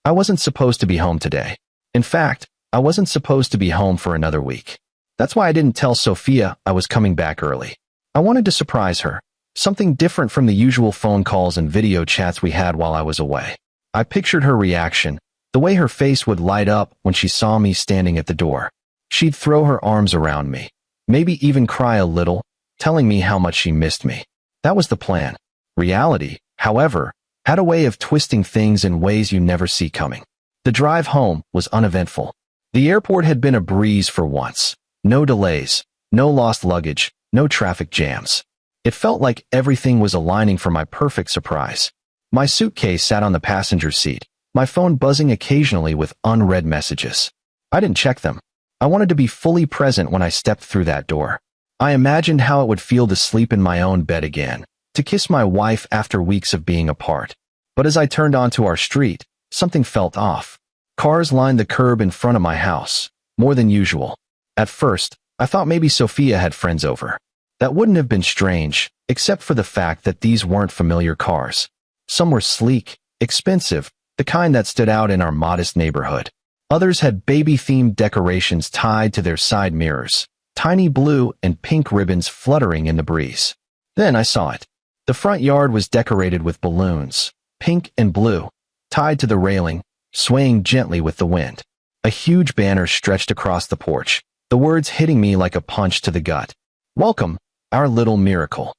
I wasn't supposed to be home today. In fact, I wasn't supposed to be home for another week. That's why I didn't tell Sophia I was coming back early. I wanted to surprise her, something different from the usual phone calls and video chats we had while I was away. I pictured her reaction, the way her face would light up when she saw me standing at the door. She'd throw her arms around me, maybe even cry a little, telling me how much she missed me. That was the plan. Reality, however, had a way of twisting things in ways you never see coming. The drive home was uneventful. The airport had been a breeze for once. No delays, no lost luggage, no traffic jams. It felt like everything was aligning for my perfect surprise. My suitcase sat on the passenger seat, my phone buzzing occasionally with unread messages. I didn't check them. I wanted to be fully present when I stepped through that door. I imagined how it would feel to sleep in my own bed again, to kiss my wife after weeks of being apart. But as I turned onto our street, something felt off. Cars lined the curb in front of my house, more than usual. At first, I thought maybe Sophia had friends over. That wouldn't have been strange, except for the fact that these weren't familiar cars. Some were sleek, expensive, the kind that stood out in our modest neighborhood. Others had baby-themed decorations tied to their side mirrors, tiny blue and pink ribbons fluttering in the breeze. Then I saw it. The front yard was decorated with balloons, pink and blue, tied to the railing, swaying gently with the wind. A huge banner stretched across the porch, the words hitting me like a punch to the gut. "Welcome, our little miracle."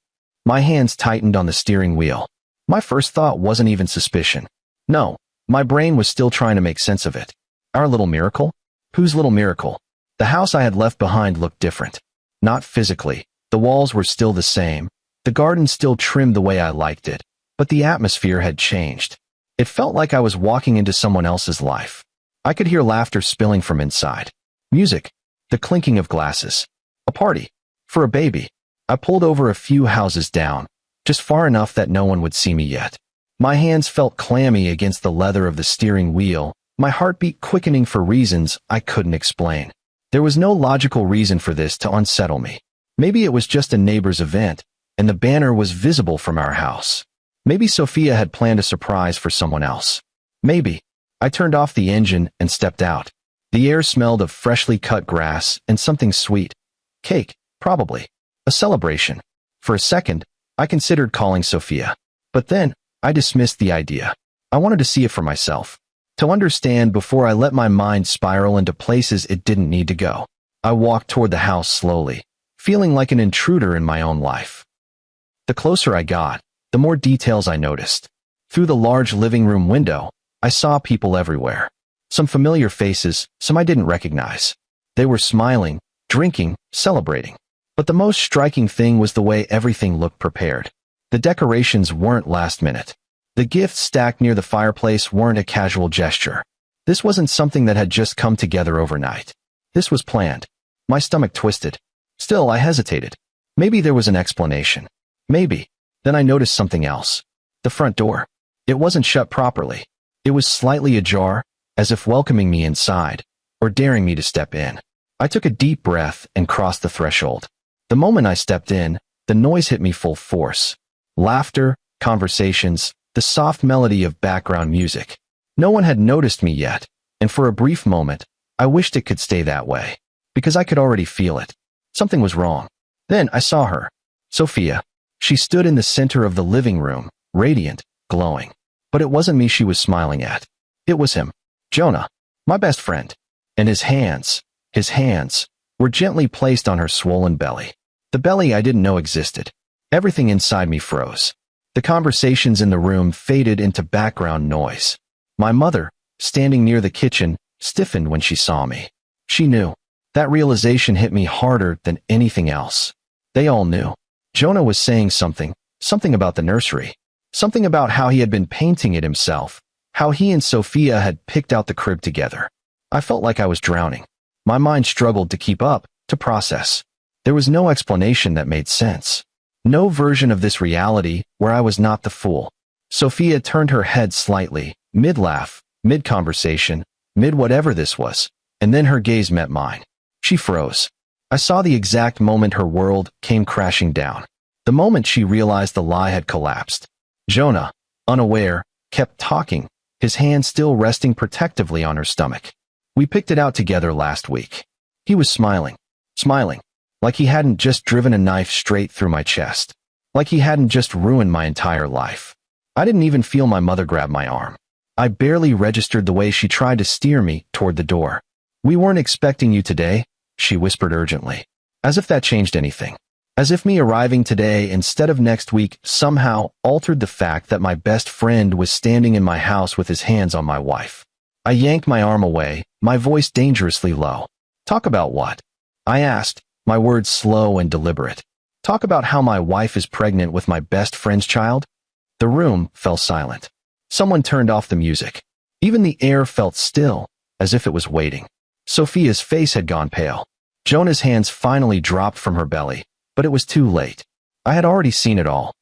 My hands tightened on the steering wheel. My first thought wasn't even suspicion. No, my brain was still trying to make sense of it. Our little miracle? Whose little miracle? The house I had left behind looked different. Not physically. The walls were still the same. The garden still trimmed the way I liked it. But the atmosphere had changed. It felt like I was walking into someone else's life. I could hear laughter spilling from inside. Music. The clinking of glasses. A party. For a baby. I pulled over a few houses down, just far enough that no one would see me yet. My hands felt clammy against the leather of the steering wheel, my heartbeat quickening for reasons I couldn't explain. There was no logical reason for this to unsettle me. Maybe it was just a neighbor's event, and the banner was visible from our house. Maybe Sophia had planned a surprise for someone else. Maybe. I turned off the engine and stepped out. The air smelled of freshly cut grass and something sweet. Cake, probably. A celebration. For a second, I considered calling Sophia. But then, I dismissed the idea. I wanted to see it for myself. To understand before I let my mind spiral into places it didn't need to go. I walked toward the house slowly, feeling like an intruder in my own life. The closer I got, the more details I noticed. Through the large living room window, I saw people everywhere. Some familiar faces, some I didn't recognize. They were smiling, drinking, celebrating. But the most striking thing was the way everything looked prepared. The decorations weren't last minute. The gifts stacked near the fireplace weren't a casual gesture. This wasn't something that had just come together overnight. This was planned. My stomach twisted. Still, I hesitated. Maybe there was an explanation. Maybe. Then I noticed something else. The front door. It wasn't shut properly. It was slightly ajar, as if welcoming me inside, or daring me to step in. I took a deep breath and crossed the threshold. The moment I stepped in, the noise hit me full force. Laughter, conversations, the soft melody of background music. No one had noticed me yet, and for a brief moment, I wished it could stay that way, because I could already feel it. Something was wrong. Then I saw her. Sophia. She stood in the center of the living room, radiant, glowing. But it wasn't me she was smiling at. It was him. Jonah. My best friend. And his hands, were gently placed on her swollen belly. The belly I didn't know existed. Everything inside me froze. The conversations in the room faded into background noise. My mother, standing near the kitchen, stiffened when she saw me. She knew. That realization hit me harder than anything else. They all knew. Jonah was saying something about the nursery. Something about how he had been painting it himself, how he and Sophia had picked out the crib together. I felt like I was drowning. My mind struggled to keep up, to process. There was no explanation that made sense. No version of this reality where I was not the fool. Sophia turned her head slightly, mid-laugh, mid-conversation, mid-whatever this was, and then her gaze met mine. She froze. I saw the exact moment her world came crashing down. The moment she realized the lie had collapsed. Jonah, unaware, kept talking, his hand still resting protectively on her stomach. We picked it out together last week. He was smiling, like he hadn't just driven a knife straight through my chest, like he hadn't just ruined my entire life. I didn't even feel my mother grab my arm. I barely registered the way she tried to steer me toward the door. "We weren't expecting you today," she whispered urgently. As if that changed anything. As if me arriving today instead of next week somehow altered the fact that my best friend was standing in my house with his hands on my wife. I yanked my arm away, my voice dangerously low. "Talk about what?" I asked, my words slow and deliberate. "Talk about how my wife is pregnant with my best friend's child?" The room fell silent. Someone turned off the music. Even the air felt still, as if it was waiting. Sophia's face had gone pale. Jonah's hands finally dropped from her belly, but it was too late. I had already seen it all.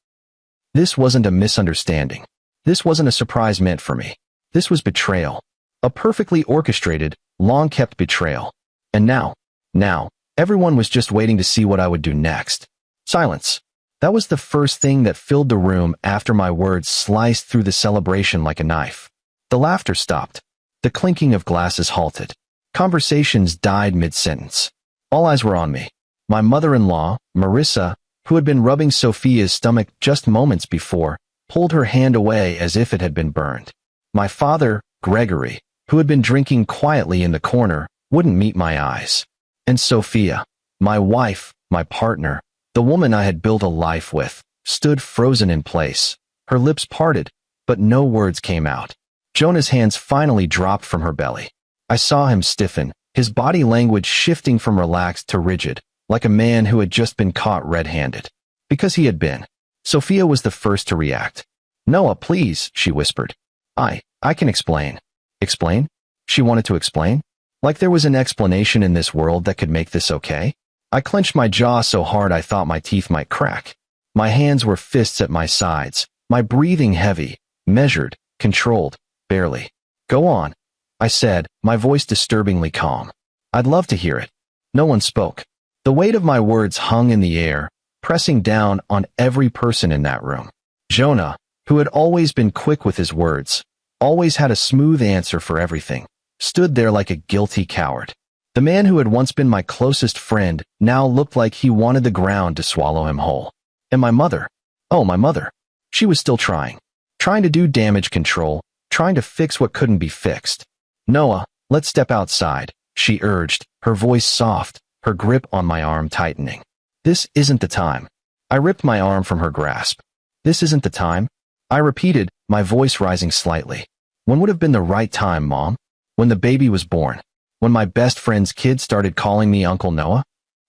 This wasn't a misunderstanding. This wasn't a surprise meant for me. This was betrayal. A perfectly orchestrated, long-kept betrayal. And now, everyone was just waiting to see what I would do next. Silence. That was the first thing that filled the room after my words sliced through the celebration like a knife. The laughter stopped. The clinking of glasses halted. Conversations died mid-sentence. All eyes were on me. My mother-in-law, Marissa, who had been rubbing Sophia's stomach just moments before, pulled her hand away as if it had been burned. My father, Gregory, who had been drinking quietly in the corner, wouldn't meet my eyes. And Sophia, my wife, my partner, the woman I had built a life with, stood frozen in place. Her lips parted, but no words came out. Jonah's hands finally dropped from her belly. I saw him stiffen, his body language shifting from relaxed to rigid, like a man who had just been caught red-handed. Because he had been. Sophia was the first to react. "Noah, please," she whispered. I can explain." Explain? She wanted to explain? Like there was an explanation in this world that could make this okay? I clenched my jaw so hard I thought my teeth might crack. My hands were fists at my sides, my breathing heavy, measured, controlled, barely. "Go on," I said, my voice disturbingly calm. "I'd love to hear it." No one spoke. The weight of my words hung in the air, pressing down on every person in that room. Jonah, who had always been quick with his words, always had a smooth answer for everything, stood there like a guilty coward. The man who had once been my closest friend now looked like he wanted the ground to swallow him whole. And my mother. Oh, my mother. She was still trying to do damage control, trying to fix what couldn't be fixed. "Noah, let's step outside," she urged, her voice soft, her grip on my arm tightening. "This isn't the time." I ripped my arm from her grasp. "This isn't the time?" I repeated, my voice rising slightly. "When would have been the right time, Mom? When the baby was born? When my best friend's kid started calling me Uncle Noah?"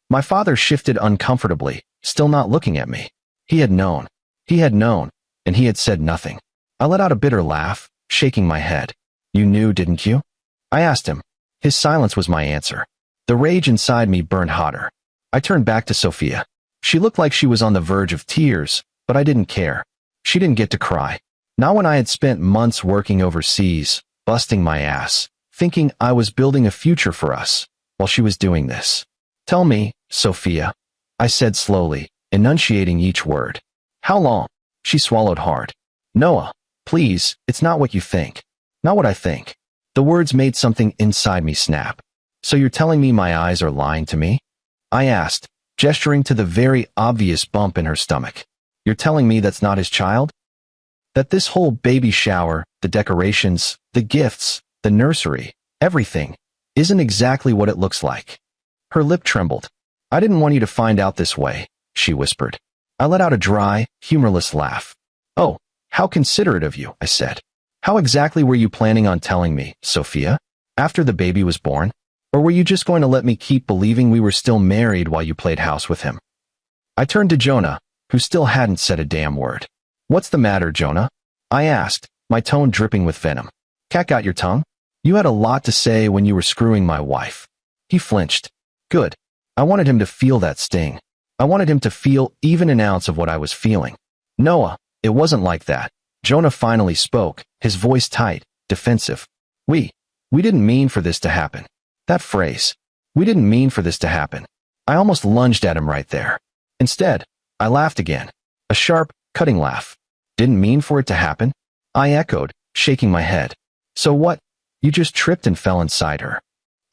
My father shifted uncomfortably, still not looking at me. He had known, and he had said nothing. I let out a bitter laugh, shaking my head. "You knew, didn't you?" I asked him. His silence was my answer. The rage inside me burned hotter. I turned back to Sophia. She looked like she was on the verge of tears, but I didn't care. She didn't get to cry. Not when I had spent months working overseas, busting my ass, thinking I was building a future for us, while she was doing this. "Tell me, Sophia," I said slowly, enunciating each word. "How long?" She swallowed hard. "Noah, please, it's not what you think. Not what I think." The words made something inside me snap. "So you're telling me my eyes are lying to me?" I asked, gesturing to the very obvious bump in her stomach. "You're telling me that's not his child? That this whole baby shower, the decorations, the gifts, the nursery, everything, isn't exactly what it looks like?" Her lip trembled. "I didn't want you to find out this way," she whispered. I let out a dry, humorless laugh. "Oh, how considerate of you," I said. "How exactly were you planning on telling me, Sophia? After the baby was born? Or were you just going to let me keep believing we were still married while you played house with him?" I turned to Jonah, who still hadn't said a damn word. "What's the matter, Jonah?" I asked, my tone dripping with venom. "Cat got your tongue? You had a lot to say when you were screwing my wife." He flinched. Good. I wanted him to feel that sting. I wanted him to feel even an ounce of what I was feeling. "Noah, it wasn't like that." Jonah finally spoke, his voice tight, defensive. We didn't mean for this to happen." That phrase. "We didn't mean for this to happen." I almost lunged at him right there. Instead, I laughed again. A sharp, cutting laugh. "Didn't mean for it to happen?" I echoed, shaking my head. So what? You just tripped and fell inside her.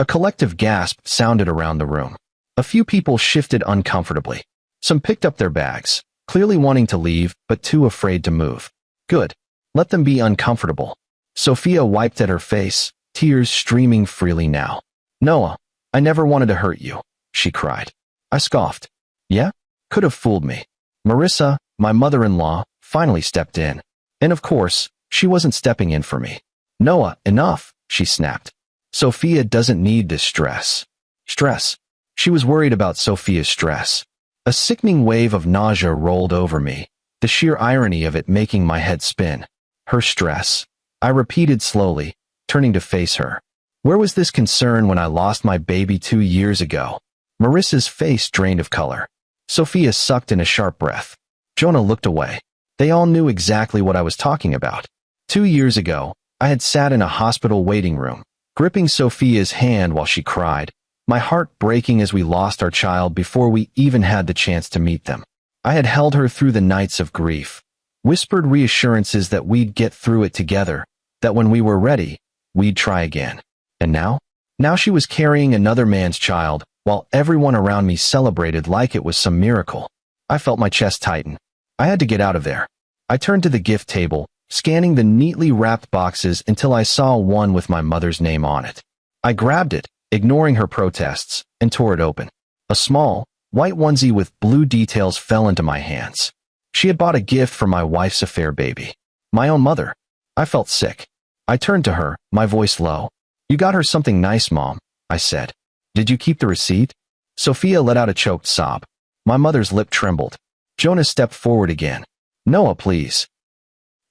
A collective gasp sounded around the room. A few people shifted uncomfortably. Some picked up their bags, clearly wanting to leave, but too afraid to move. Good. Let them be uncomfortable. Sophia wiped at her face, tears streaming freely now. Noah, I never wanted to hurt you, she cried. I scoffed. Yeah? Could have fooled me. Marissa, my mother-in-law, finally stepped in. And of course, she wasn't stepping in for me. Noah, enough, she snapped. Sophia doesn't need this stress. Stress. She was worried about Sophia's stress. A sickening wave of nausea rolled over me, the sheer irony of it making my head spin. Her stress. I repeated slowly, turning to face her. Where was this concern when I lost my baby 2 years ago? Marissa's face drained of color. Sophia sucked in a sharp breath. Jonah looked away. They all knew exactly what I was talking about. 2 years ago, I had sat in a hospital waiting room, gripping Sophia's hand while she cried, my heart breaking as we lost our child before we even had the chance to meet them. I had held her through the nights of grief, whispered reassurances that we'd get through it together, that when we were ready, we'd try again. And now? Now she was carrying another man's child, while everyone around me celebrated like it was some miracle. I felt my chest tighten. I had to get out of there. I turned to the gift table, scanning the neatly wrapped boxes until I saw one with my mother's name on it. I grabbed it, ignoring her protests, and tore it open. A small, white onesie with blue details fell into my hands. She had bought a gift for my wife's affair baby. My own mother. I felt sick. I turned to her, my voice low. You got her something nice, Mom, I said. Did you keep the receipt? Sophia let out a choked sob. My mother's lip trembled. Jonah stepped forward again. Noah, please.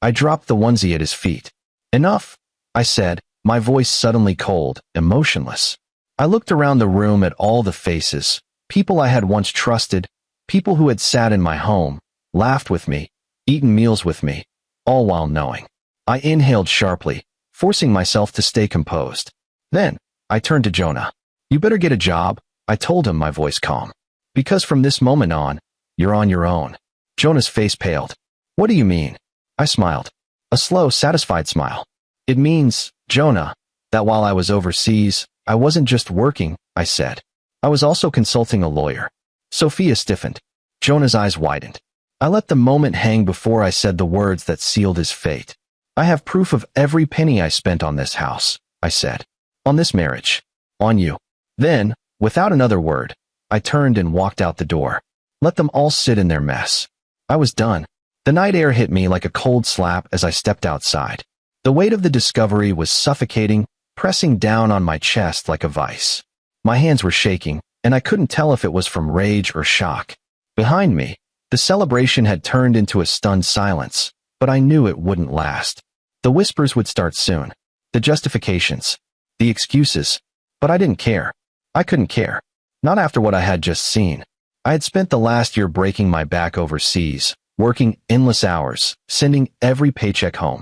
I dropped the onesie at his feet. Enough, I said, my voice suddenly cold, emotionless. I looked around the room at all the faces, people I had once trusted, people who had sat in my home, laughed with me, eaten meals with me, all while knowing. I inhaled sharply, forcing myself to stay composed. Then, I turned to Jonah. You better get a job, I told him, my voice calm. Because from this moment on, you're on your own. Jonah's face paled. What do you mean? I smiled. A slow, satisfied smile. It means, Jonah, that while I was overseas, I wasn't just working, I said. I was also consulting a lawyer. Sophia stiffened. Jonah's eyes widened. I let the moment hang before I said the words that sealed his fate. I have proof of every penny I spent on this house, I said. On this marriage. On you. Then, without another word, I turned and walked out the door. Let them all sit in their mess. I was done. The night air hit me like a cold slap as I stepped outside. The weight of the discovery was suffocating, pressing down on my chest like a vice. My hands were shaking, and I couldn't tell if it was from rage or shock. Behind me, the celebration had turned into a stunned silence, but I knew it wouldn't last. The whispers would start soon. The justifications. The excuses. But I didn't care. I couldn't care. Not after what I had just seen. I had spent the last year breaking my back overseas, working endless hours, sending every paycheck home.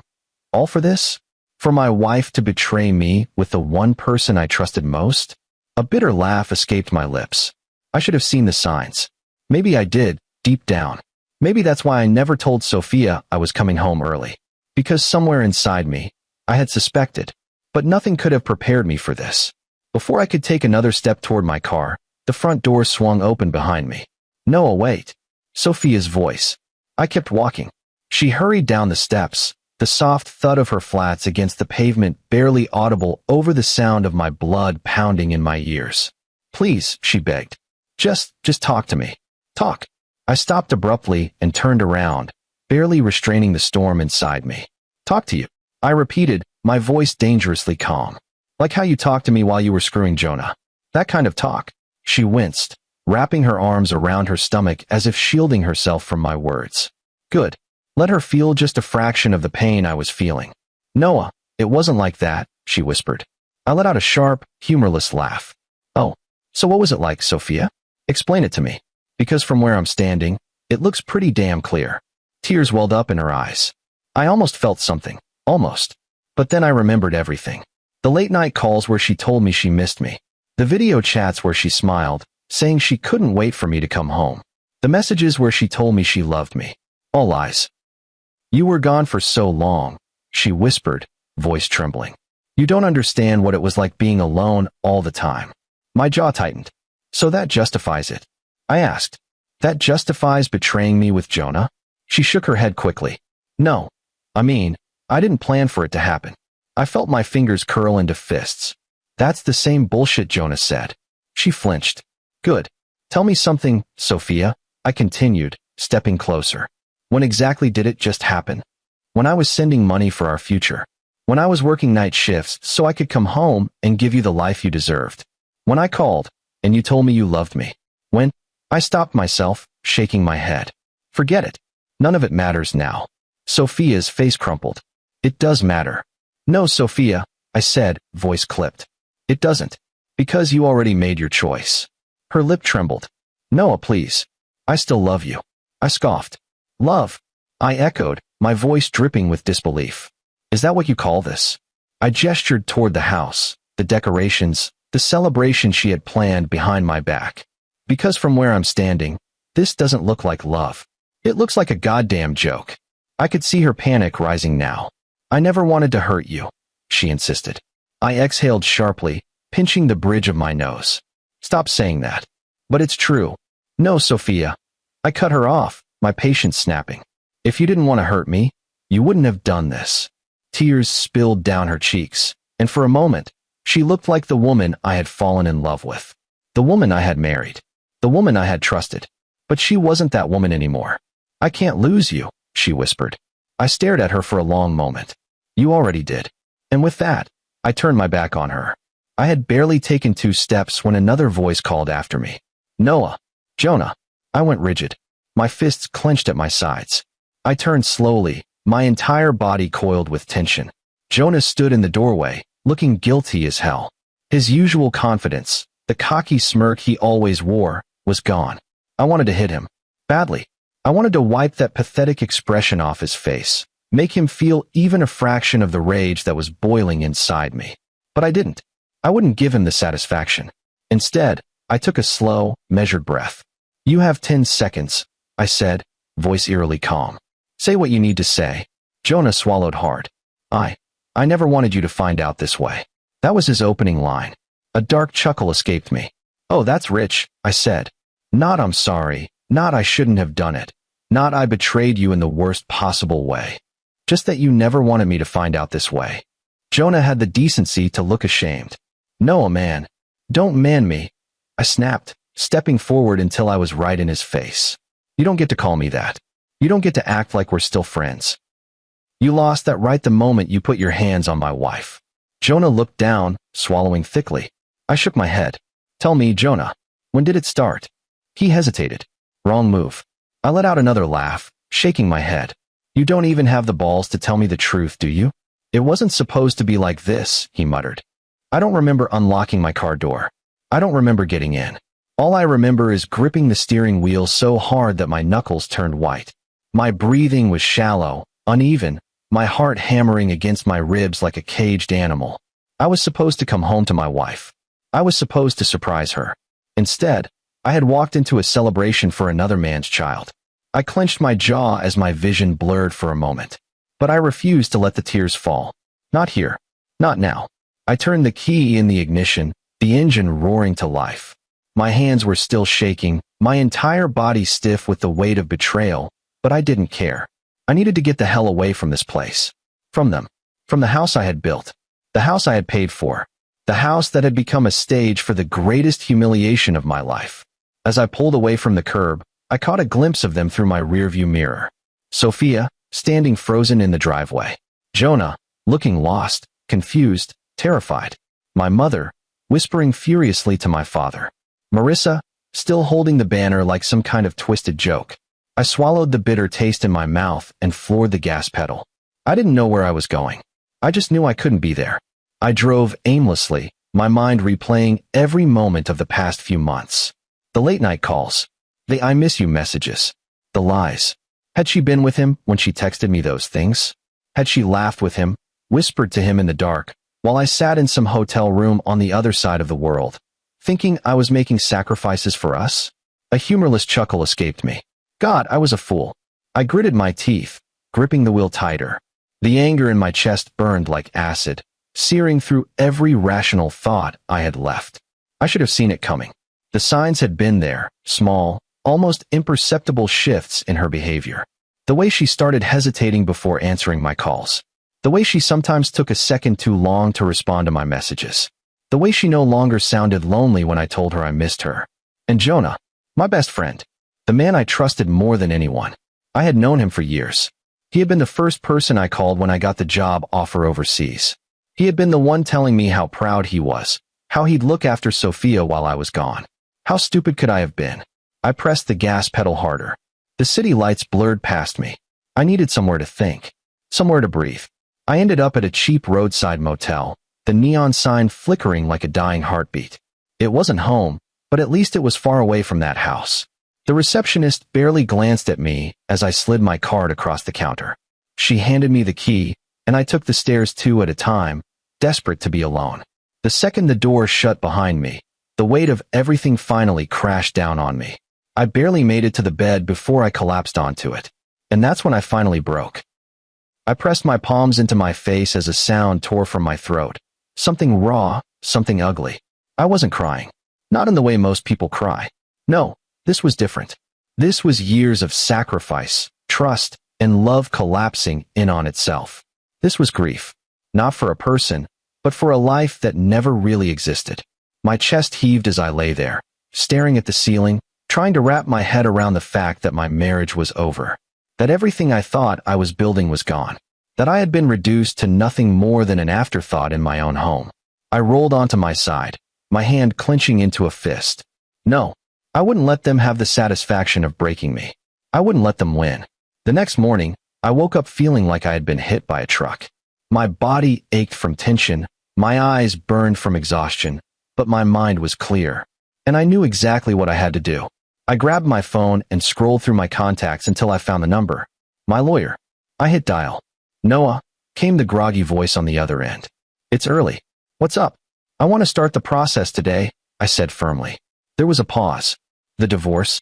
All for this? For my wife to betray me with the one person I trusted most? A bitter laugh escaped my lips. I should have seen the signs. Maybe I did, deep down. Maybe that's why I never told Sophia I was coming home early. Because somewhere inside me, I had suspected. But nothing could have prepared me for this. Before I could take another step toward my car, the front door swung open behind me. Noah, wait. Sophia's voice. I kept walking. She hurried down the steps, the soft thud of her flats against the pavement barely audible over the sound of my blood pounding in my ears. Please, she begged. Just talk to me. Talk. I stopped abruptly and turned around, barely restraining the storm inside me. Talk to you. I repeated, my voice dangerously calm. Like how you talked to me while you were screwing Jonah. That kind of talk. She winced, wrapping her arms around her stomach as if shielding herself from my words. Good. Let her feel just a fraction of the pain I was feeling. Noah, it wasn't like that, she whispered. I let out a sharp, humorless laugh. Oh, so what was it like, Sophia? Explain it to me. Because from where I'm standing, it looks pretty damn clear. Tears welled up in her eyes. I almost felt something. Almost. But then I remembered everything. The late-night calls where she told me she missed me. The video chats where she smiled, saying she couldn't wait for me to come home. The messages where she told me she loved me. All lies. You were gone for so long, she whispered, voice trembling. You don't understand what it was like being alone all the time. My jaw tightened. So that justifies it? I asked. That justifies betraying me with Jonah? She shook her head quickly. No. I mean, I didn't plan for it to happen. I felt my fingers curl into fists. That's the same bullshit Jonah said. She flinched. Good. Tell me something, Sophia, I continued, stepping closer. When exactly did it just happen? When I was sending money for our future. When I was working night shifts so I could come home and give you the life you deserved. When I called, and you told me you loved me. When I stopped myself, shaking my head. Forget it. None of it matters now. Sophia's face crumpled. It does matter. No, Sophia, I said, voice clipped. It doesn't. Because you already made your choice. Her lip trembled. Noah, please. I still love you. I scoffed. Love? I echoed, my voice dripping with disbelief. Is that what you call this? I gestured toward the house, the decorations, the celebration she had planned behind my back. Because from where I'm standing, this doesn't look like love. It looks like a goddamn joke. I could see her panic rising now. I never wanted to hurt you, she insisted. I exhaled sharply, pinching the bridge of my nose. Stop saying that. But it's true. No, Sophia. I cut her off, my patience snapping. If you didn't want to hurt me, you wouldn't have done this. Tears spilled down her cheeks, and for a moment, she looked like the woman I had fallen in love with. The woman I had married. The woman I had trusted. But she wasn't that woman anymore. I can't lose you, she whispered. I stared at her for a long moment. You already did. And with that, I turned my back on her. I had barely taken 2 steps when another voice called after me. Noah. Jonah. I went rigid. My fists clenched at my sides. I turned slowly, my entire body coiled with tension. Jonah stood in the doorway, looking guilty as hell. His usual confidence, the cocky smirk he always wore, was gone. I wanted to hit him. Badly. I wanted to wipe that pathetic expression off his face, make him feel even a fraction of the rage that was boiling inside me. But I didn't. I wouldn't give him the satisfaction. Instead, I took a slow, measured breath. You have 10 seconds, I said, voice eerily calm. Say what you need to say. Jonah swallowed hard. I never wanted you to find out this way. That was his opening line. A dark chuckle escaped me. Oh, that's rich, I said. Not I'm sorry, not I shouldn't have done it, not I betrayed you in the worst possible way. Just that you never wanted me to find out this way. Jonah had the decency to look ashamed. No, man. Don't man me, I snapped, stepping forward until I was right in his face. You don't get to call me that. You don't get to act like we're still friends. You lost that right the moment you put your hands on my wife. Jonah looked down, swallowing thickly. I shook my head. Tell me, Jonah, when did it start? He hesitated. Wrong move. I let out another laugh, shaking my head. You don't even have the balls to tell me the truth, do you? It wasn't supposed to be like this, he muttered. I don't remember unlocking my car door. I don't remember getting in. All I remember is gripping the steering wheel so hard that my knuckles turned white. My breathing was shallow, uneven, my heart hammering against my ribs like a caged animal. I was supposed to come home to my wife. I was supposed to surprise her. Instead, I had walked into a celebration for another man's child. I clenched my jaw as my vision blurred for a moment. But I refused to let the tears fall. Not here. Not now. I turned the key in the ignition, the engine roaring to life. My hands were still shaking, my entire body stiff with the weight of betrayal, but I didn't care. I needed to get the hell away from this place. From them. From the house I had built. The house I had paid for. The house that had become a stage for the greatest humiliation of my life. As I pulled away from the curb, I caught a glimpse of them through my rearview mirror. Sophia, standing frozen in the driveway. Jonah, looking lost, confused, terrified. My mother, whispering furiously to my father. Marissa, still holding the banner like some kind of twisted joke. I swallowed the bitter taste in my mouth and floored the gas pedal. I didn't know where I was going. I just knew I couldn't be there. I drove aimlessly, my mind replaying every moment of the past few months. The late-night calls. The I miss you messages. The lies. Had she been with him when she texted me those things? Had she laughed with him, whispered to him in the dark, while I sat in some hotel room on the other side of the world, thinking I was making sacrifices for us? A humorless chuckle escaped me. God, I was a fool. I gritted my teeth, gripping the wheel tighter. The anger in my chest burned like acid, searing through every rational thought I had left. I should have seen it coming. The signs had been there, small, almost imperceptible shifts in her behavior. The way she started hesitating before answering my calls. The way she sometimes took a second too long to respond to my messages. The way she no longer sounded lonely when I told her I missed her. And Jonah, my best friend, the man I trusted more than anyone. I had known him for years. He had been the first person I called when I got the job offer overseas. He had been the one telling me how proud he was, how he'd look after Sophia while I was gone. How stupid could I have been? I pressed the gas pedal harder. The city lights blurred past me. I needed somewhere to think, somewhere to breathe. I ended up at a cheap roadside motel, the neon sign flickering like a dying heartbeat. It wasn't home, but at least it was far away from that house. The receptionist barely glanced at me as I slid my card across the counter. She handed me the key, and I took the stairs two at a time, desperate to be alone. The second the door shut behind me, the weight of everything finally crashed down on me. I barely made it to the bed before I collapsed onto it. And that's when I finally broke. I pressed my palms into my face as a sound tore from my throat. Something raw, something ugly. I wasn't crying. Not in the way most people cry. No, this was different. This was years of sacrifice, trust, and love collapsing in on itself. This was grief. Not for a person, but for a life that never really existed. My chest heaved as I lay there, staring at the ceiling, trying to wrap my head around the fact that my marriage was over. That everything I thought I was building was gone. That I had been reduced to nothing more than an afterthought in my own home. I rolled onto my side, my hand clenching into a fist. No, I wouldn't let them have the satisfaction of breaking me. I wouldn't let them win. The next morning, I woke up feeling like I had been hit by a truck. My body ached from tension, my eyes burned from exhaustion, but my mind was clear. And I knew exactly what I had to do. I grabbed my phone and scrolled through my contacts until I found the number. My lawyer. I hit dial. Noah, came the groggy voice on the other end. It's early. What's up? I want to start the process today, I said firmly. There was a pause. The divorce.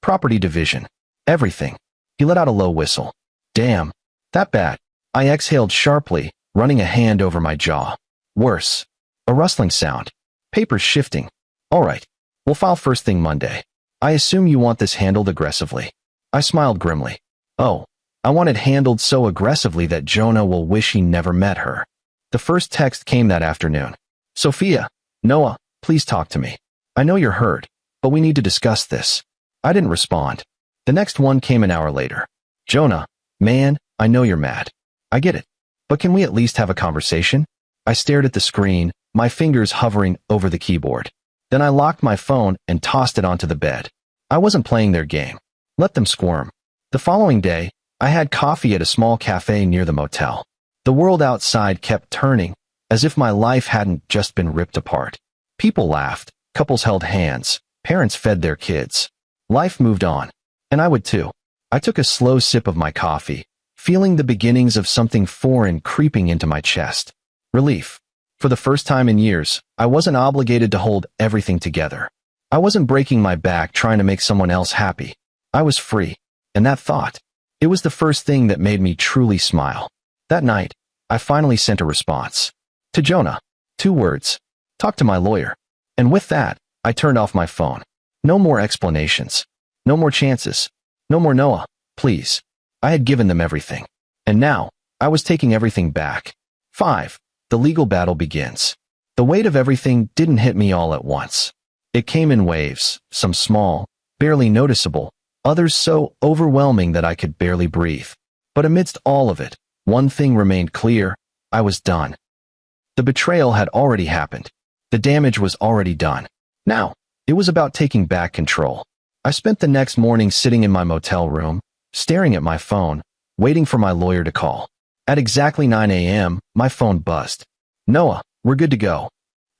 Property division. Everything. He let out a low whistle. Damn. That bad. I exhaled sharply, running a hand over my jaw. Worse. A rustling sound. Papers shifting. All right. We'll file first thing Monday. I assume you want this handled aggressively. I smiled grimly. Oh, I want it handled so aggressively that Jonah will wish he never met her. The first text came that afternoon. Sophia, Noah, please talk to me. I know you're hurt, but we need to discuss this. I didn't respond. The next one came an hour later. Jonah, man, I know you're mad. I get it. But can we at least have a conversation? I stared at the screen, my fingers hovering over the keyboard. Then I locked my phone and tossed it onto the bed. I wasn't playing their game. Let them squirm. The following day, I had coffee at a small cafe near the motel. The world outside kept turning, as if my life hadn't just been ripped apart. People laughed, couples held hands, parents fed their kids. Life moved on. And I would too. I took a slow sip of my coffee, feeling the beginnings of something foreign creeping into my chest. Relief. For the first time in years, I wasn't obligated to hold everything together. I wasn't breaking my back trying to make someone else happy. I was free. And that thought, it was the first thing that made me truly smile. That night, I finally sent a response. To Jonah. 2 words. Talk to my lawyer. And with that, I turned off my phone. No more explanations. No more chances. No more Noah, please. I had given them everything. And now, I was taking everything back. 5. The legal battle begins. The weight of everything didn't hit me all at once. It came in waves, some small, barely noticeable, others so overwhelming that I could barely breathe. But amidst all of it, one thing remained clear. I was done. The betrayal had already happened. The damage was already done. Now, it was about taking back control. I spent the next morning sitting in my motel room, staring at my phone, waiting for my lawyer to call. At exactly 9 a.m., my phone buzzed. Noah, we're good to go.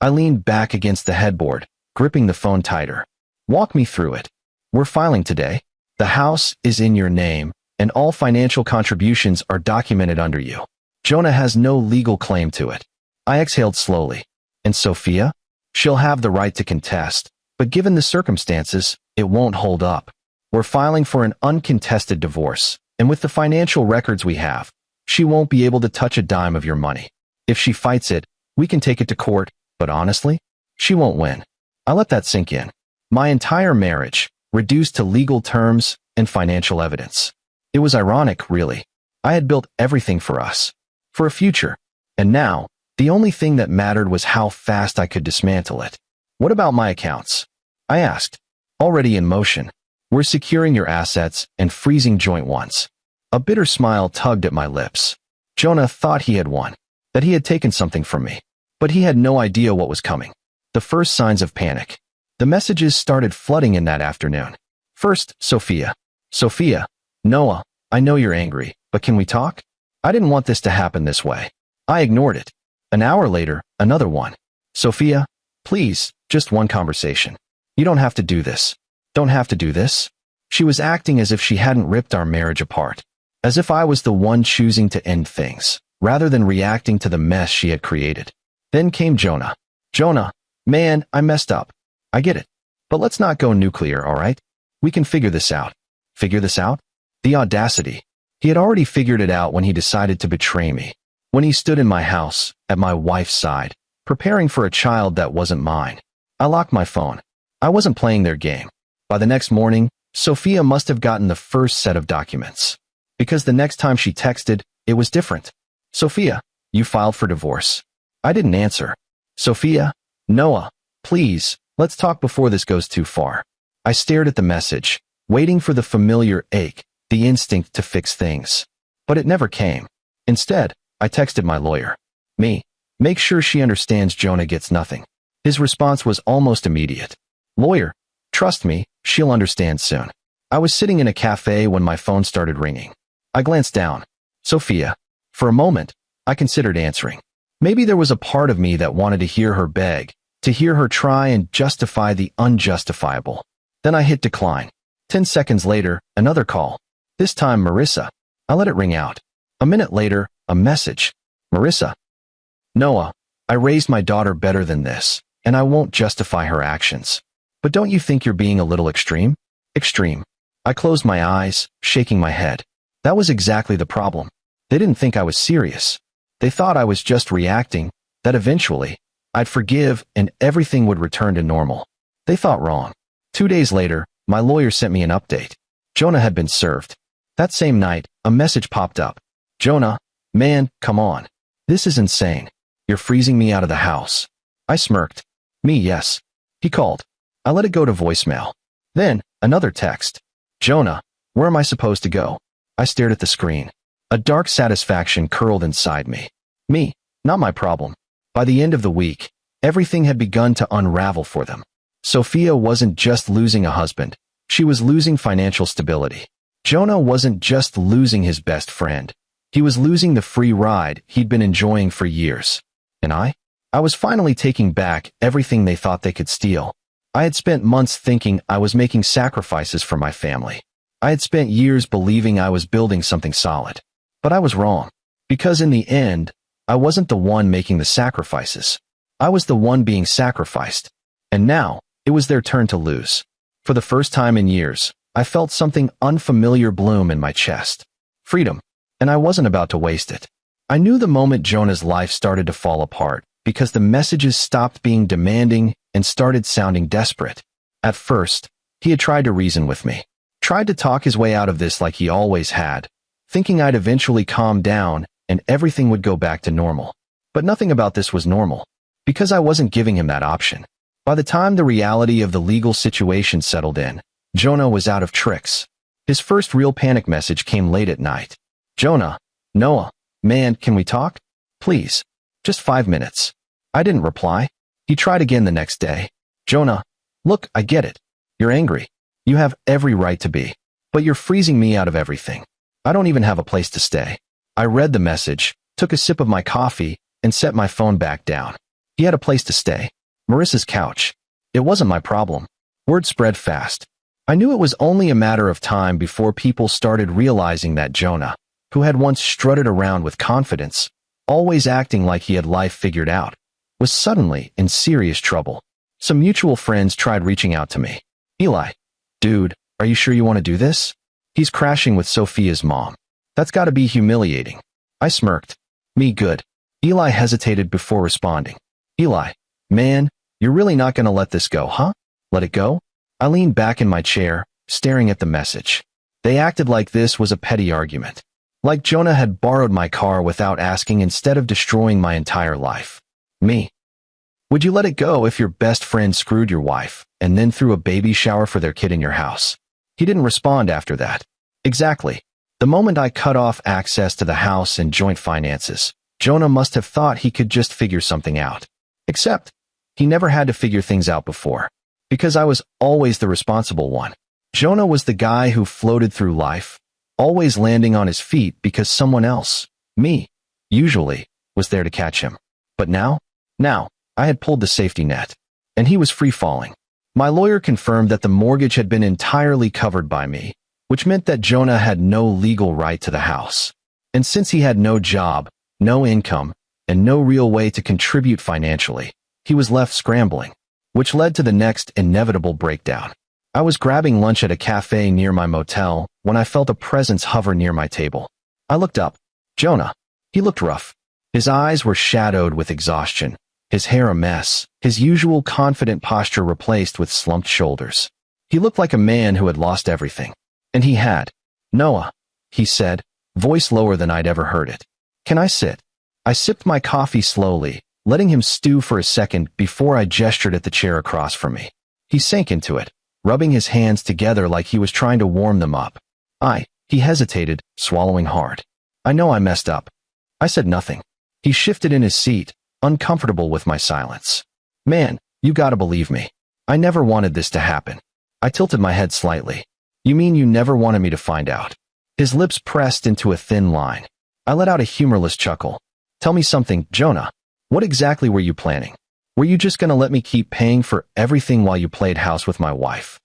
I leaned back against the headboard, gripping the phone tighter. Walk me through it. We're filing today. The house is in your name, and all financial contributions are documented under you. Jonah has no legal claim to it. I exhaled slowly. And Sophia? She'll have the right to contest, but given the circumstances, it won't hold up. We're filing for an uncontested divorce, and with the financial records we have, she won't be able to touch a dime of your money. If she fights it, we can take it to court, but honestly, she won't win. I let that sink in. My entire marriage, reduced to legal terms and financial evidence. It was ironic, really. I had built everything for us, for a future, and now, the only thing that mattered was how fast I could dismantle it. What about my accounts? I asked. Already in motion. We're securing your assets and freezing joint ones. A bitter smile tugged at my lips. Jonah thought he had won, that he had taken something from me, but he had no idea what was coming. The first signs of panic. The messages started flooding in that afternoon. First, Sophia. Sophia, Noah, I know you're angry, but can we talk? I didn't want this to happen this way. I ignored it. An hour later, another one. Sophia, please, just one conversation. You don't have to do this. Don't have to do this. She was acting as if she hadn't ripped our marriage apart. As if I was the one choosing to end things, rather than reacting to the mess she had created. Then came Jonah. Jonah, man, I messed up. I get it. But let's not go nuclear, all right? We can figure this out. Figure this out? The audacity. He had already figured it out when he decided to betray me. When he stood in my house, at my wife's side, preparing for a child that wasn't mine. I locked my phone. I wasn't playing their game. By the next morning, Sophia must have gotten the first set of documents. Because the next time she texted, it was different. Sophia, you filed for divorce. I didn't answer. Sophia, Noah, please, let's talk before this goes too far. I stared at the message, waiting for the familiar ache, the instinct to fix things. But it never came. Instead, I texted my lawyer. Me, make sure she understands Jonah gets nothing. His response was almost immediate. Lawyer, trust me, she'll understand soon. I was sitting in a cafe when my phone started ringing. I glanced down. Sophia. For a moment, I considered answering. Maybe there was a part of me that wanted to hear her beg, to hear her try and justify the unjustifiable. Then I hit decline. 10 seconds later, another call. This time Marissa. I let it ring out. A minute later, a message. Marissa. Noah, I raised my daughter better than this, and I won't justify her actions. But don't you think you're being a little extreme? Extreme. I closed my eyes, shaking my head. That was exactly the problem. They didn't think I was serious. They thought I was just reacting, that eventually, I'd forgive and everything would return to normal. They thought wrong. 2 days later, my lawyer sent me an update. Jonah had been served. That same night, a message popped up. Jonah, man, come on. This is insane. You're freezing me out of the house. I smirked. Me, yes. He called. I let it go to voicemail. Then, another text. Jonah, where am I supposed to go? I stared at the screen. A dark satisfaction curled inside me. Me, not my problem. By the end of the week, everything had begun to unravel for them. Sophia wasn't just losing a husband. She was losing financial stability. Jonah wasn't just losing his best friend. He was losing the free ride he'd been enjoying for years. And I was finally taking back everything they thought they could steal. I had spent months thinking I was making sacrifices for my family. I had spent years believing I was building something solid. But I was wrong. Because in the end, I wasn't the one making the sacrifices. I was the one being sacrificed. And now, it was their turn to lose. For the first time in years, I felt something unfamiliar bloom in my chest. Freedom. And I wasn't about to waste it. I knew the moment Jonah's life started to fall apart, because the messages stopped being demanding and started sounding desperate. At first, he had tried to reason with me. Tried to talk his way out of this like he always had, thinking I'd eventually calm down and everything would go back to normal. But nothing about this was normal, because I wasn't giving him that option. By the time the reality of the legal situation settled in, Jonah was out of tricks. His first real panic message came late at night. Jonah, Noah, man, can we talk? Please. Just 5 minutes. I didn't reply. He tried again the next day. Jonah, look, I get it. You're angry. You have every right to be. But you're freezing me out of everything. I don't even have a place to stay. I read the message, took a sip of my coffee, and set my phone back down. He had a place to stay. Marissa's couch. It wasn't my problem. Word spread fast. I knew it was only a matter of time before people started realizing that Jonah, who had once strutted around with confidence, always acting like he had life figured out, was suddenly in serious trouble. Some mutual friends tried reaching out to me. Eli, dude, are you sure you want to do this? He's crashing with Sophia's mom. That's got to be humiliating. I smirked. Me good. Eli hesitated before responding. Eli, man, you're really not going to let this go, huh? Let it go? I leaned back in my chair, staring at the message. They acted like this was a petty argument. Like Jonah had borrowed my car without asking instead of destroying my entire life. Me. Would you let it go if your best friend screwed your wife and then threw a baby shower for their kid in your house? He didn't respond after that. Exactly. The moment I cut off access to the house and joint finances, Jonah must have thought he could just figure something out. Except, he never had to figure things out before. Because I was always the responsible one. Jonah was the guy who floated through life, always landing on his feet because someone else, me, usually, was there to catch him. But now, I had pulled the safety net, and he was free-falling. My lawyer confirmed that the mortgage had been entirely covered by me, which meant that Jonah had no legal right to the house. And since he had no job, no income, and no real way to contribute financially, he was left scrambling, which led to the next inevitable breakdown. I was grabbing lunch at a cafe near my motel when I felt a presence hover near my table. I looked up. Jonah. He looked rough. His eyes were shadowed with exhaustion, his hair a mess, his usual confident posture replaced with slumped shoulders. He looked like a man who had lost everything. And he had. Noah, he said, voice lower than I'd ever heard it. Can I sit? I sipped my coffee slowly, letting him stew for a second before I gestured at the chair across from me. He sank into it, rubbing his hands together like he was trying to warm them up. He hesitated, swallowing hard. I know I messed up. I said nothing. He shifted in his seat, uncomfortable with my silence. Man, you gotta believe me. I never wanted this to happen. I tilted my head slightly. You mean you never wanted me to find out? His lips pressed into a thin line. I let out a humorless chuckle. Tell me something, Jonah. What exactly were you planning? Were you just gonna let me keep paying for everything while you played house with my wife?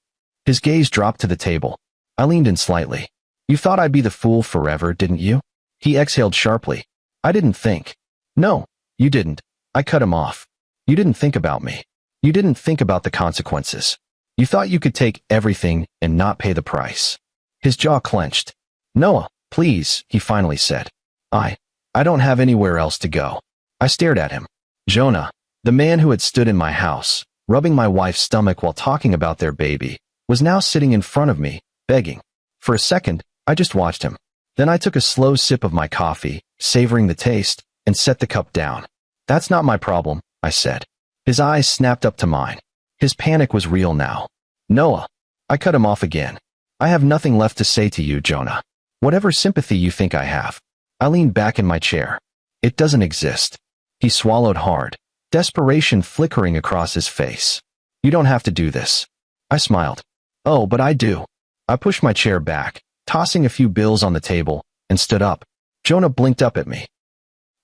His gaze dropped to the table. I leaned in slightly. You thought I'd be the fool forever, didn't you? He exhaled sharply. I didn't think. No, you didn't. I cut him off. You didn't think about me. You didn't think about the consequences. You thought you could take everything and not pay the price. His jaw clenched. Noah, please, he finally said. I don't have anywhere else to go. I stared at him. Jonah, the man who had stood in my house, rubbing my wife's stomach while talking about their baby, was now sitting in front of me, begging. For a second, I just watched him. Then I took a slow sip of my coffee, savoring the taste, and set the cup down. That's not my problem, I said. His eyes snapped up to mine. His panic was real now. Noah. I cut him off again. I have nothing left to say to you, Jonah. Whatever sympathy you think I have. I leaned back in my chair. It doesn't exist. He swallowed hard, desperation flickering across his face. You don't have to do this. I smiled. Oh, but I do. I pushed my chair back, tossing a few bills on the table, and stood up. Jonah blinked up at me.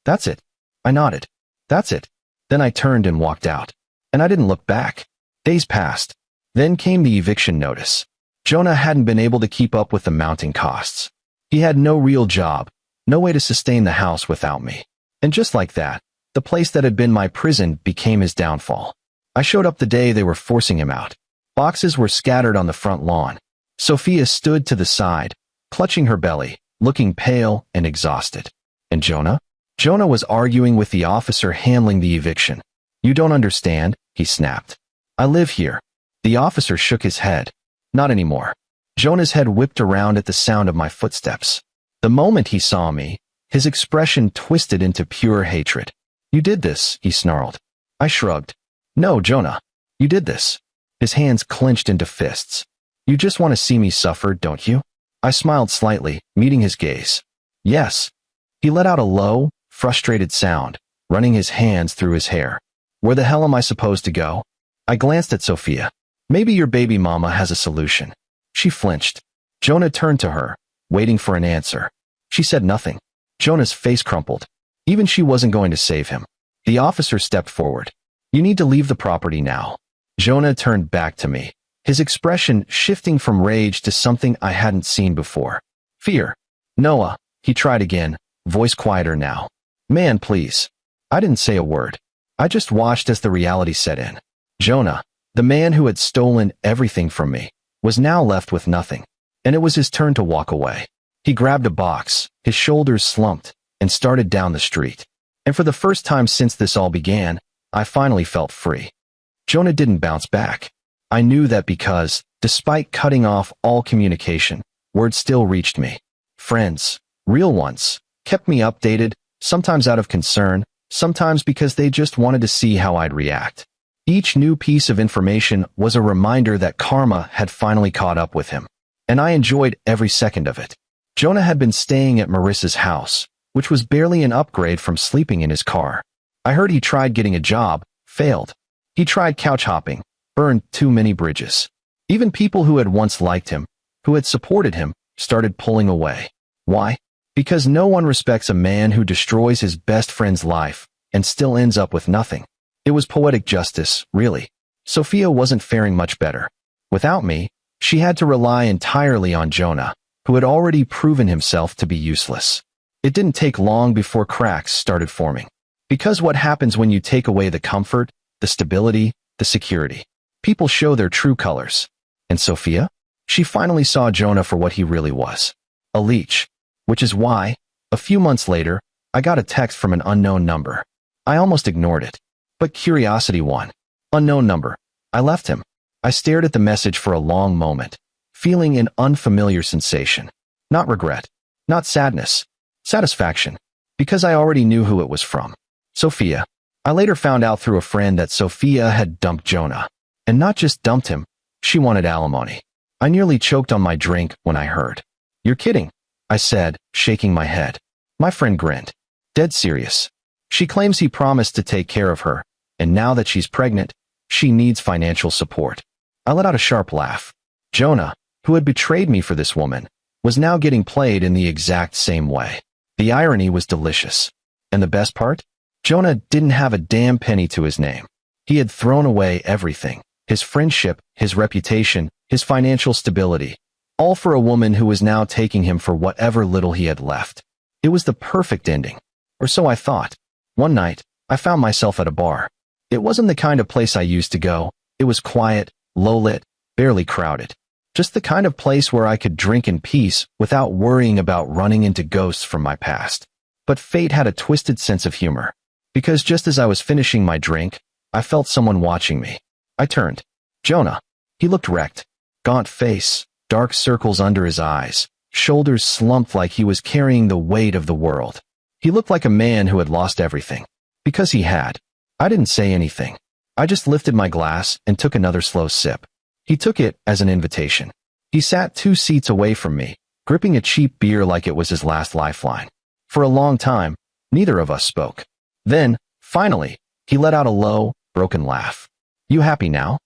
That's it. I nodded. That's it. Then I turned and walked out. And I didn't look back. Days passed. Then came the eviction notice. Jonah hadn't been able to keep up with the mounting costs. He had no real job, no way to sustain the house without me. And just like that, the place that had been my prison became his downfall. I showed up the day they were forcing him out. Boxes were scattered on the front lawn. Sophia stood to the side, clutching her belly, looking pale and exhausted. And Jonah? Jonah was arguing with the officer handling the eviction. You don't understand, he snapped. I live here. The officer shook his head. Not anymore. Jonah's head whipped around at the sound of my footsteps. The moment he saw me, his expression twisted into pure hatred. You did this, he snarled. I shrugged. No, Jonah. You did this. His hands clenched into fists. You just want to see me suffer, don't you? I smiled slightly, meeting his gaze. Yes. He let out a low, frustrated sound, running his hands through his hair. Where the hell am I supposed to go? I glanced at Sophia. Maybe your baby mama has a solution. She flinched. Jonah turned to her, waiting for an answer. She said nothing. Jonah's face crumpled. Even she wasn't going to save him. The officer stepped forward. You need to leave the property now. Jonah turned back to me, his expression shifting from rage to something I hadn't seen before. Fear. Noah, he tried again, voice quieter now. Man, please. I didn't say a word. I just watched as the reality set in. Jonah, the man who had stolen everything from me, was now left with nothing, and it was his turn to walk away. He grabbed a box, his shoulders slumped, and started down the street. And for the first time since this all began, I finally felt free. Jonah didn't bounce back. I knew that because, despite cutting off all communication, word still reached me. Friends, real ones, kept me updated, sometimes out of concern, sometimes because they just wanted to see how I'd react. Each new piece of information was a reminder that karma had finally caught up with him, and I enjoyed every second of it. Jonah had been staying at Marissa's house, which was barely an upgrade from sleeping in his car. I heard he tried getting a job, failed. He tried couch hopping, burned too many bridges. Even people who had once liked him, who had supported him, started pulling away. Why? Because no one respects a man who destroys his best friend's life and still ends up with nothing. It was poetic justice, really. Sophia wasn't faring much better. Without me, she had to rely entirely on Jonah, who had already proven himself to be useless. It didn't take long before cracks started forming. Because what happens when you take away the comfort, the stability, the security? People show their true colors. And Sophia? She finally saw Jonah for what he really was. A leech. Which is why, a few months later, I got a text from an unknown number. I almost ignored it. But curiosity won. Unknown number. I left him. I stared at the message for a long moment, feeling an unfamiliar sensation. Not regret. Not sadness. Satisfaction. Because I already knew who it was from. Sophia. I later found out through a friend that Sophia had dumped Jonah. And not just dumped him, she wanted alimony. I nearly choked on my drink when I heard. You're kidding, I said, shaking my head. My friend grinned. Dead serious. She claims he promised to take care of her, and now that she's pregnant, she needs financial support. I let out a sharp laugh. Jonah, who had betrayed me for this woman, was now getting played in the exact same way. The irony was delicious. And the best part? Jonah didn't have a damn penny to his name. He had thrown away everything. His friendship, his reputation, his financial stability. All for a woman who was now taking him for whatever little he had left. It was the perfect ending. Or so I thought. One night, I found myself at a bar. It wasn't the kind of place I used to go. It was quiet, low-lit, barely crowded. Just the kind of place where I could drink in peace without worrying about running into ghosts from my past. But fate had a twisted sense of humor. Because just as I was finishing my drink, I felt someone watching me. I turned. Jonah. He looked wrecked. Gaunt face, dark circles under his eyes, shoulders slumped like he was carrying the weight of the world. He looked like a man who had lost everything. Because he had. I didn't say anything. I just lifted my glass and took another slow sip. He took it as an invitation. He sat 2 seats away from me, gripping a cheap beer like it was his last lifeline. For a long time, neither of us spoke. Then, finally, he let out a low, broken laugh. You happy now?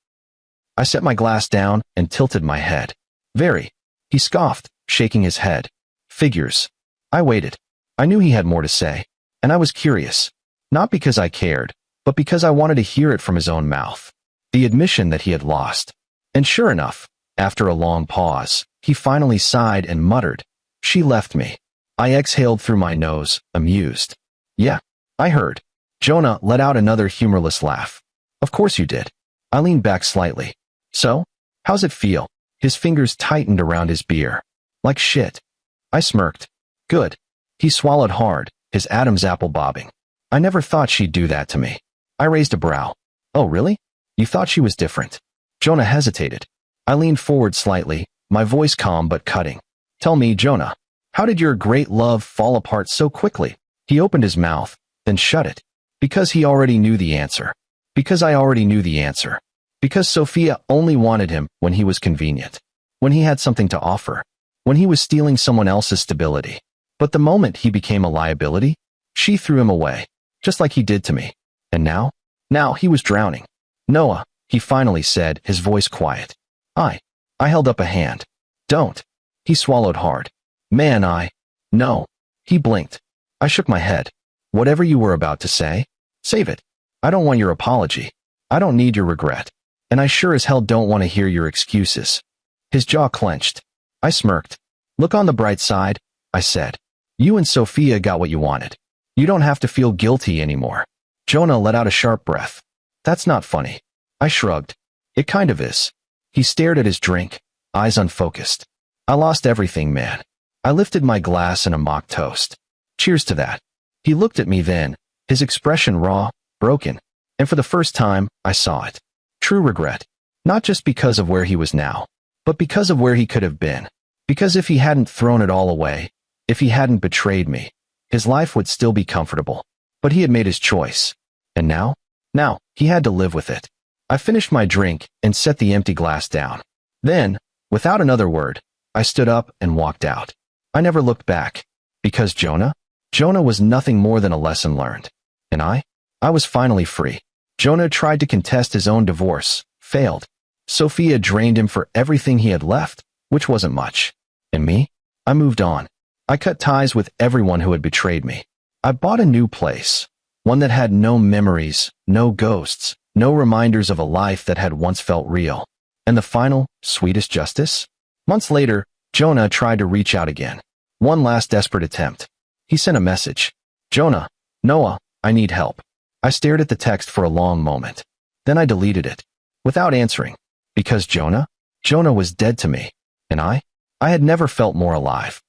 I set my glass down and tilted my head. Very. He scoffed, shaking his head. Figures. I waited. I knew he had more to say, and I was curious. Not because I cared, but because I wanted to hear it from his own mouth. The admission that he had lost. And sure enough, after a long pause, he finally sighed and muttered, "She left me." I exhaled through my nose, amused. Yeah, I heard. Jonah let out another humorless laugh. Of course you did. I leaned back slightly. So? How's it feel? His fingers tightened around his beer. Like shit. I smirked. Good. He swallowed hard, his Adam's apple bobbing. I never thought she'd do that to me. I raised a brow. Oh, really? You thought she was different? Jonah hesitated. I leaned forward slightly, my voice calm but cutting. Tell me, Jonah, how did your great love fall apart so quickly? He opened his mouth, then shut it. Because he already knew the answer. Because I already knew the answer. Because Sophia only wanted him when he was convenient. When he had something to offer. When he was stealing someone else's stability. But the moment he became a liability, she threw him away. Just like he did to me. And now? Now he was drowning. Noah, he finally said, his voice quiet. I held up a hand. Don't. He swallowed hard. Man, No. He blinked. I shook my head. Whatever you were about to say, save it. I don't want your apology. I don't need your regret. And I sure as hell don't want to hear your excuses. His jaw clenched. I smirked. Look on the bright side, I said. You and Sophia got what you wanted. You don't have to feel guilty anymore. Jonah let out a sharp breath. That's not funny. I shrugged. It kind of is. He stared at his drink, eyes unfocused. I lost everything, man. I lifted my glass in a mock toast. Cheers to that. He looked at me then, his expression raw, broken, and for the first time, I saw it. True regret. Not just because of where he was now, but because of where he could have been. Because if he hadn't thrown it all away, if he hadn't betrayed me, his life would still be comfortable. But he had made his choice. And now? Now, he had to live with it. I finished my drink and set the empty glass down. Then, without another word, I stood up and walked out. I never looked back. Because Jonah? Jonah was nothing more than a lesson learned. And I was finally free. Jonah tried to contest his own divorce, failed. Sophia drained him for everything he had left, which wasn't much. And me? I moved on. I cut ties with everyone who had betrayed me. I bought a new place, one that had no memories, no ghosts, no reminders of a life that had once felt real. And the final, sweetest justice? Months later, Jonah tried to reach out again. One last desperate attempt. He sent a message. Jonah, Noah, I need help. I stared at the text for a long moment. Then I deleted it, without answering. Because Jonah was dead to me. And I had never felt more alive.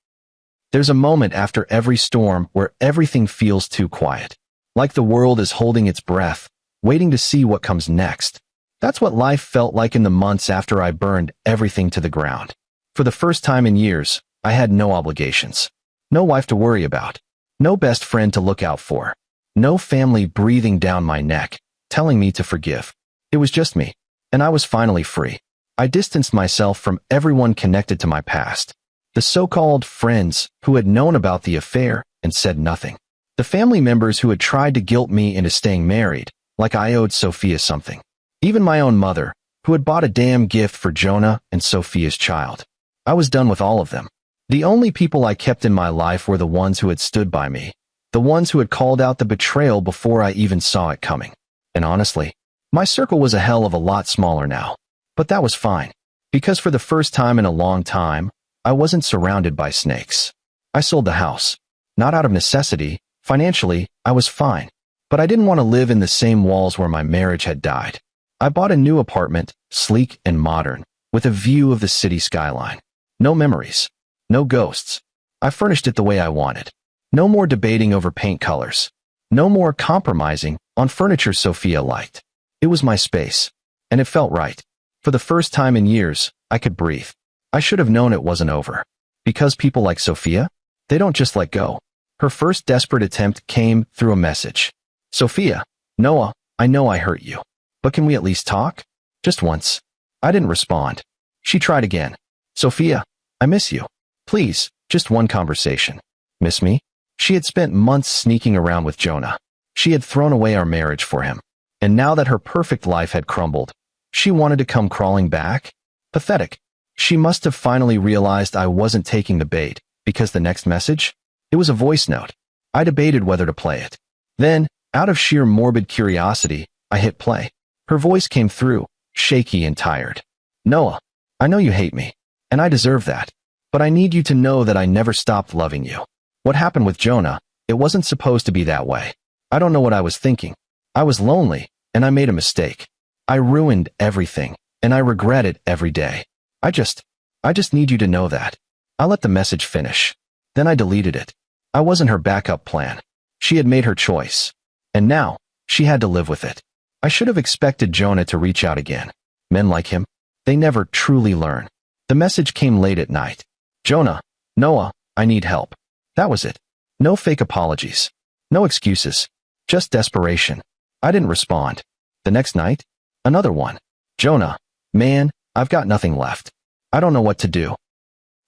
There's a moment after every storm where everything feels too quiet. Like the world is holding its breath, waiting to see what comes next. That's what life felt like in the months after I burned everything to the ground. For the first time in years, I had no obligations. No wife to worry about. No best friend to look out for. No family breathing down my neck, telling me to forgive. It was just me. And I was finally free. I distanced myself from everyone connected to my past. The so-called friends who had known about the affair and said nothing. The family members who had tried to guilt me into staying married, like I owed Sophia something. Even my own mother, who had bought a damn gift for Jonah and Sophia's child. I was done with all of them. The only people I kept in my life were the ones who had stood by me, the ones who had called out the betrayal before I even saw it coming. And honestly, my circle was a hell of a lot smaller now. But that was fine, because for the first time in a long time, I wasn't surrounded by snakes. I sold the house. Not out of necessity. Financially, I was fine. But I didn't want to live in the same walls where my marriage had died. I bought a new apartment, sleek and modern, with a view of the city skyline. No memories. No ghosts. I furnished it the way I wanted. No more debating over paint colors. No more compromising on furniture Sophia liked. It was my space. And it felt right. For the first time in years, I could breathe. I should have known it wasn't over. Because people like Sophia, they don't just let go. Her first desperate attempt came through a message. Sophia, Noah, I know I hurt you. But can we at least talk? Just once. I didn't respond. She tried again. Sophia, I miss you. Please, just one conversation. Miss me? She had spent months sneaking around with Jonah. She had thrown away our marriage for him. And now that her perfect life had crumbled, she wanted to come crawling back? Pathetic. She must have finally realized I wasn't taking the bait, because the next message? It was a voice note. I debated whether to play it. Then, out of sheer morbid curiosity, I hit play. Her voice came through, shaky and tired. Noah, I know you hate me, and I deserve that. But I need you to know that I never stopped loving you. What happened with Jonah, it wasn't supposed to be that way. I don't know what I was thinking. I was lonely, and I made a mistake. I ruined everything, and I regret it every day. I just need you to know that. I let the message finish. Then I deleted it. I wasn't her backup plan. She had made her choice. And now, she had to live with it. I should have expected Jonah to reach out again. Men like him, they never truly learn. The message came late at night. Jonah, Noah, I need help. That was it. No fake apologies. No excuses. Just desperation. I didn't respond. The next night, another one. Jonah, man, I've got nothing left. I don't know what to do.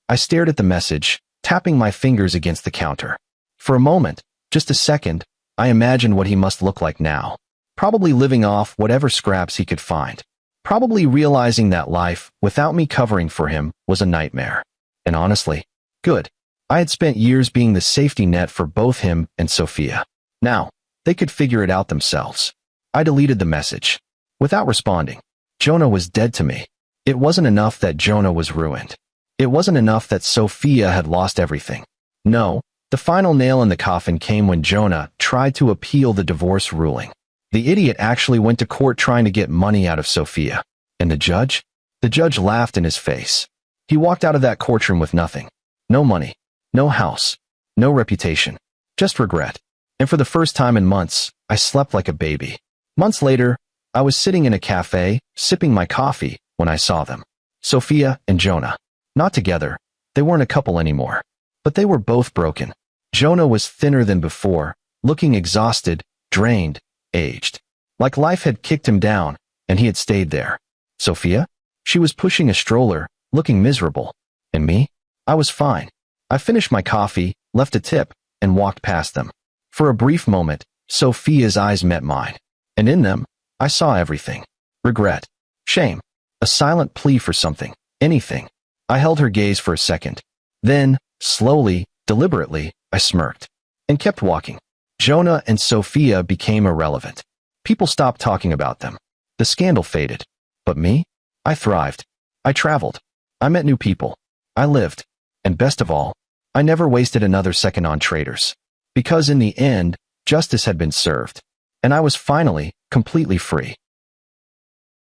I stared at the message, tapping my fingers against the counter. For a moment, just a second, I imagined what he must look like now. Probably living off whatever scraps he could find. Probably realizing that life, without me covering for him, was a nightmare. And honestly, good. I had spent years being the safety net for both him and Sophia. Now, they could figure it out themselves. I deleted the message. Without responding. Jonah was dead to me. It wasn't enough that Jonah was ruined. It wasn't enough that Sophia had lost everything. No, the final nail in the coffin came when Jonah tried to appeal the divorce ruling. The idiot actually went to court trying to get money out of Sophia. And the judge? The judge laughed in his face. He walked out of that courtroom with nothing. No money. No house. No reputation. Just regret. And for the first time in months, I slept like a baby. Months later, I was sitting in a cafe, sipping my coffee, when I saw them. Sophia and Jonah. Not together. They weren't a couple anymore. But they were both broken. Jonah was thinner than before, looking exhausted, drained, aged. Like life had kicked him down, and he had stayed there. Sophia? She was pushing a stroller, looking miserable. And me? I was fine. I finished my coffee, left a tip, and walked past them. For a brief moment, Sophia's eyes met mine. And in them, I saw everything. Regret. Shame. A silent plea for something. Anything. I held her gaze for a second. Then, slowly, deliberately, I smirked. And kept walking. Jonah and Sophia became irrelevant. People stopped talking about them. The scandal faded. But me? I thrived. I traveled. I met new people. I lived. And best of all, I never wasted another second on traitors. Because in the end, justice had been served. And I was finally, completely free.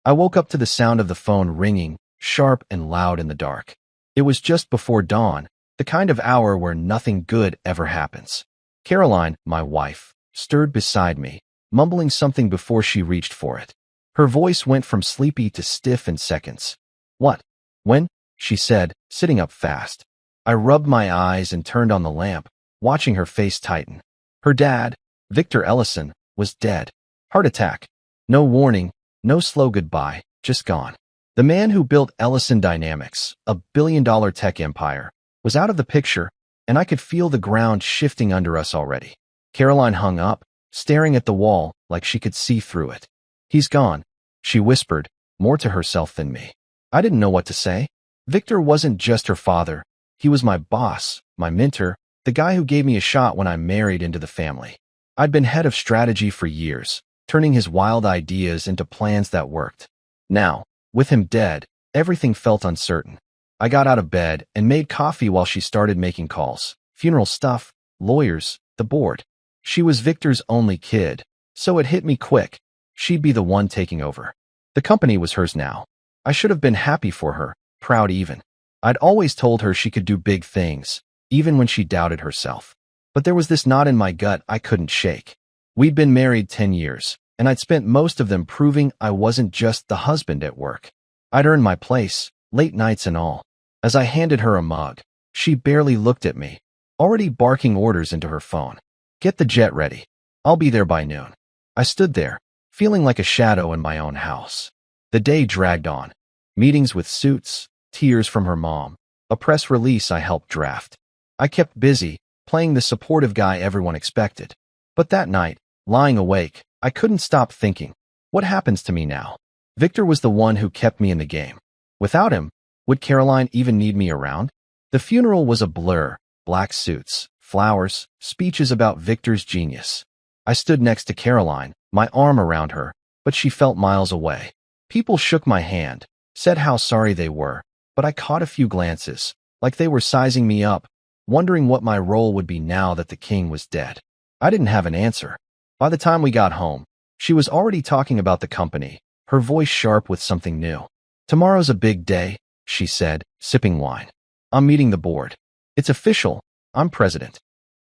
I woke up to the sound of the phone ringing, sharp and loud in the dark. It was just before dawn, the kind of hour where nothing good ever happens. Caroline, my wife, stirred beside me, mumbling something before she reached for it. Her voice went from sleepy to stiff in seconds. What? When? She said, sitting up fast. I rubbed my eyes and turned on the lamp, watching her face tighten. Her dad, Victor Ellison, was dead. Heart attack. No warning, no slow goodbye, just gone. The man who built Ellison Dynamics, a billion-dollar tech empire, was out of the picture, and I could feel the ground shifting under us already. Caroline hung up, staring at the wall like she could see through it. He's gone, she whispered, more to herself than me. I didn't know what to say. Victor wasn't just her father. He was my boss, my mentor, the guy who gave me a shot when I married into the family. I'd been head of strategy for years, turning his wild ideas into plans that worked. Now, with him dead, everything felt uncertain. I got out of bed and made coffee while she started making calls. Funeral stuff, lawyers, the board. She was Victor's only kid, so it hit me quick. She'd be the one taking over. The company was hers now. I should have been happy for her, proud even. I'd always told her she could do big things, even when she doubted herself. But there was this knot in my gut I couldn't shake. We'd been married 10 years, and I'd spent most of them proving I wasn't just the husband at work. I'd earned my place, late nights and all. As I handed her a mug, she barely looked at me, already barking orders into her phone. Get the jet ready. I'll be there by noon. I stood there, feeling like a shadow in my own house. The day dragged on. Meetings with suits, tears from her mom, a press release I helped draft. I kept busy, playing the supportive guy everyone expected. But that night, lying awake, I couldn't stop thinking, what happens to me now? Victor was the one who kept me in the game. Without him, would Caroline even need me around? The funeral was a blur, black suits, flowers, speeches about Victor's genius. I stood next to Caroline, my arm around her, but she felt miles away. People shook my hand, said how sorry they were, but I caught a few glances, like they were sizing me up, wondering what my role would be now that the king was dead. I didn't have an answer. By the time we got home, she was already talking about the company, her voice sharp with something new. Tomorrow's a big day, she said, sipping wine. I'm meeting the board. It's official. I'm president.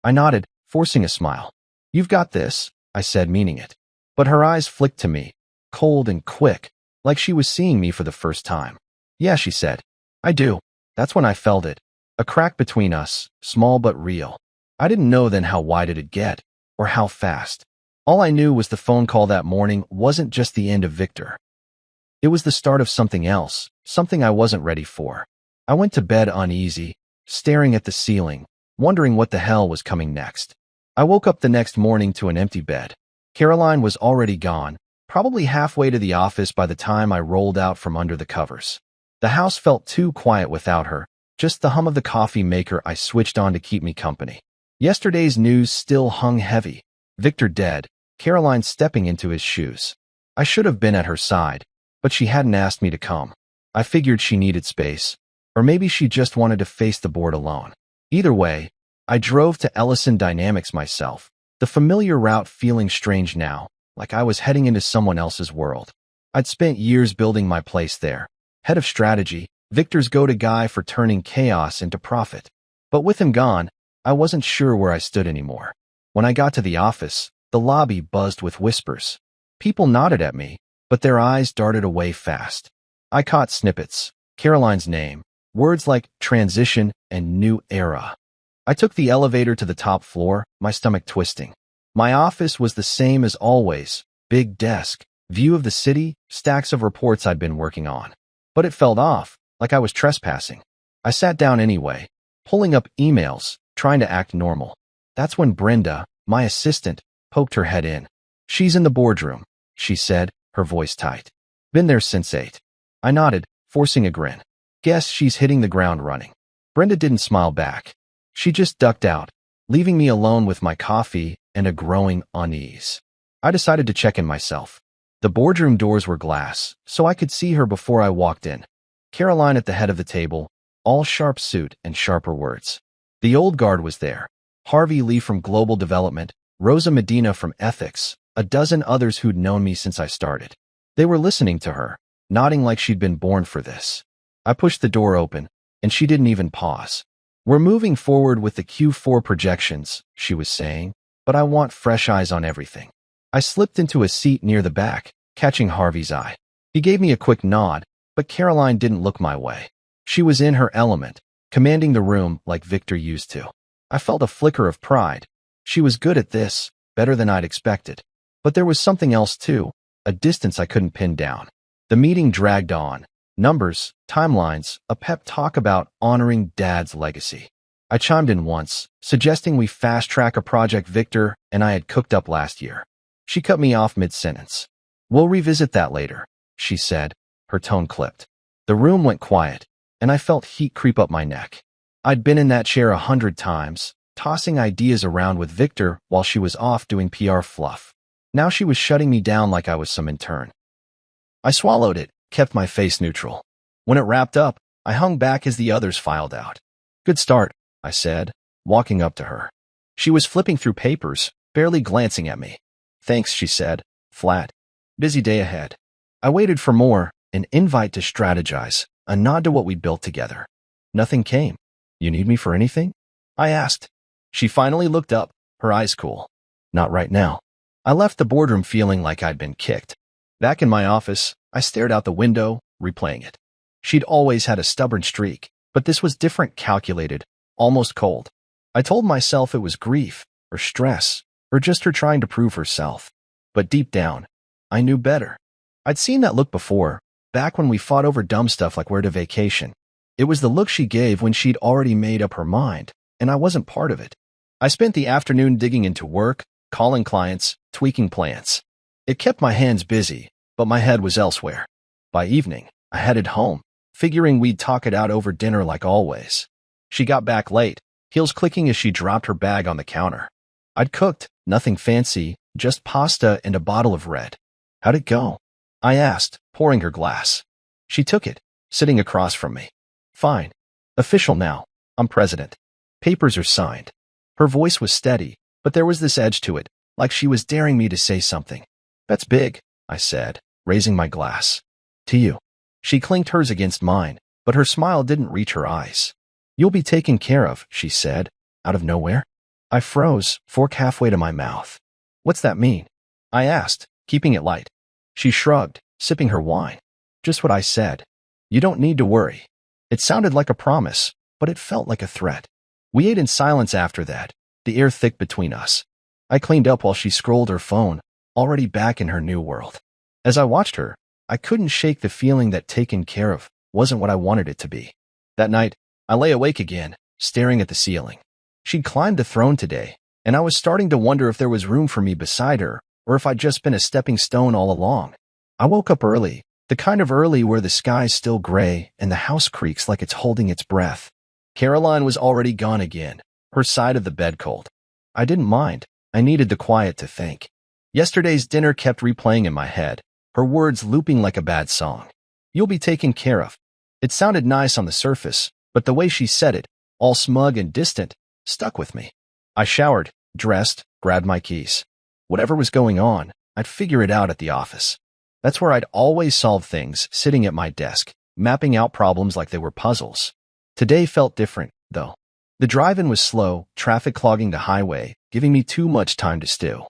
I nodded, forcing a smile. You've got this, I said, meaning it. But her eyes flicked to me, cold and quick, like she was seeing me for the first time. Yeah, she said. I do. That's when I felt it. A crack between us, small but real. I didn't know then how wide it'd get, or how fast. All I knew was the phone call that morning wasn't just the end of Victor. It was the start of something else, something I wasn't ready for. I went to bed uneasy, staring at the ceiling, wondering what the hell was coming next. I woke up the next morning to an empty bed. Caroline was already gone, probably halfway to the office by the time I rolled out from under the covers. The house felt too quiet without her, just the hum of the coffee maker I switched on to keep me company. Yesterday's news still hung heavy. Victor dead, Caroline stepping into his shoes. I should have been at her side, but she hadn't asked me to come. I figured she needed space, or maybe she just wanted to face the board alone. Either way, I drove to Ellison Dynamics myself, the familiar route feeling strange now, like I was heading into someone else's world. I'd spent years building my place there, head of strategy, Victor's go-to guy for turning chaos into profit. But with him gone, I wasn't sure where I stood anymore. When I got to the office, the lobby buzzed with whispers. People nodded at me, but their eyes darted away fast. I caught snippets, Caroline's name, words like transition and new era. I took the elevator to the top floor, my stomach twisting. My office was the same as always, big desk, view of the city, stacks of reports I'd been working on. But it felt off, like I was trespassing. I sat down anyway, pulling up emails, trying to act normal. That's when Brenda, my assistant, poked her head in. "She's in the boardroom," she said, her voice tight. "Been there since 8. I nodded, forcing a grin. "Guess she's hitting the ground running." Brenda didn't smile back. She just ducked out, leaving me alone with my coffee and a growing unease. I decided to check in myself. The boardroom doors were glass, so I could see her before I walked in. Caroline at the head of the table, all sharp suit and sharper words. The old guard was there. Harvey Lee from Global Development, Rosa Medina from Ethics, a dozen others who'd known me since I started. They were listening to her, nodding like she'd been born for this. I pushed the door open, and she didn't even pause. "We're moving forward with the Q4 projections," she was saying, "but I want fresh eyes on everything." I slipped into a seat near the back, catching Harvey's eye. He gave me a quick nod, but Caroline didn't look my way. She was in her element, commanding the room like Victor used to. I felt a flicker of pride. She was good at this, better than I'd expected. But there was something else too, a distance I couldn't pin down. The meeting dragged on. Numbers, timelines, a pep talk about honoring Dad's legacy. I chimed in once, suggesting we fast-track a project Victor and I had cooked up last year. She cut me off mid-sentence. "We'll revisit that later," she said, her tone clipped. The room went quiet, and I felt heat creep up my neck. I'd been in that chair 100 times, tossing ideas around with Victor while she was off doing PR fluff. Now she was shutting me down like I was some intern. I swallowed it, kept my face neutral. When it wrapped up, I hung back as the others filed out. "Good start," I said, walking up to her. She was flipping through papers, barely glancing at me. "Thanks," she said, flat. "Busy day ahead." I waited for more, an invite to strategize, a nod to what we'd built together. Nothing came. "You need me for anything?" I asked. She finally looked up, her eyes cool. "Not right now." I left the boardroom feeling like I'd been kicked. Back in my office, I stared out the window, replaying it. She'd always had a stubborn streak, but this was different, calculated, almost cold. I told myself it was grief, or stress, or just her trying to prove herself. But deep down, I knew better. I'd seen that look before, back when we fought over dumb stuff like where to vacation. It was the look she gave when she'd already made up her mind, and I wasn't part of it. I spent the afternoon digging into work, calling clients, tweaking plans. It kept my hands busy, but my head was elsewhere. By evening, I headed home, figuring we'd talk it out over dinner like always. She got back late, heels clicking as she dropped her bag on the counter. I'd cooked, nothing fancy, just pasta and a bottle of red. "How'd it go?" I asked, pouring her glass. She took it, sitting across from me. "Fine. Official now. I'm president. Papers are signed." Her voice was steady, but there was this edge to it, like she was daring me to say something. "That's big," I said, raising my glass. "To you." She clinked hers against mine, but her smile didn't reach her eyes. "You'll be taken care of," she said, out of nowhere. I froze, fork halfway to my mouth. "What's that mean?" I asked, keeping it light. She shrugged, sipping her wine. "Just what I said. You don't need to worry." It sounded like a promise, but it felt like a threat. We ate in silence after that, the air thick between us. I cleaned up while she scrolled her phone, already back in her new world. As I watched her, I couldn't shake the feeling that taken care of wasn't what I wanted it to be. That night, I lay awake again, staring at the ceiling. She'd climbed the throne today, and I was starting to wonder if there was room for me beside her, or if I'd just been a stepping stone all along. I woke up early, the kind of early where the sky's still gray and the house creaks like it's holding its breath. Caroline was already gone again, her side of the bed cold. I didn't mind. I needed the quiet to think. Yesterday's dinner kept replaying in my head, her words looping like a bad song. "You'll be taken care of." It sounded nice on the surface, but the way she said it, all smug and distant, stuck with me. I showered, dressed, grabbed my keys. Whatever was going on, I'd figure it out at the office. That's where I'd always solve things, sitting at my desk, mapping out problems like they were puzzles. Today felt different, though. The drive-in was slow, traffic clogging the highway, giving me too much time to stew.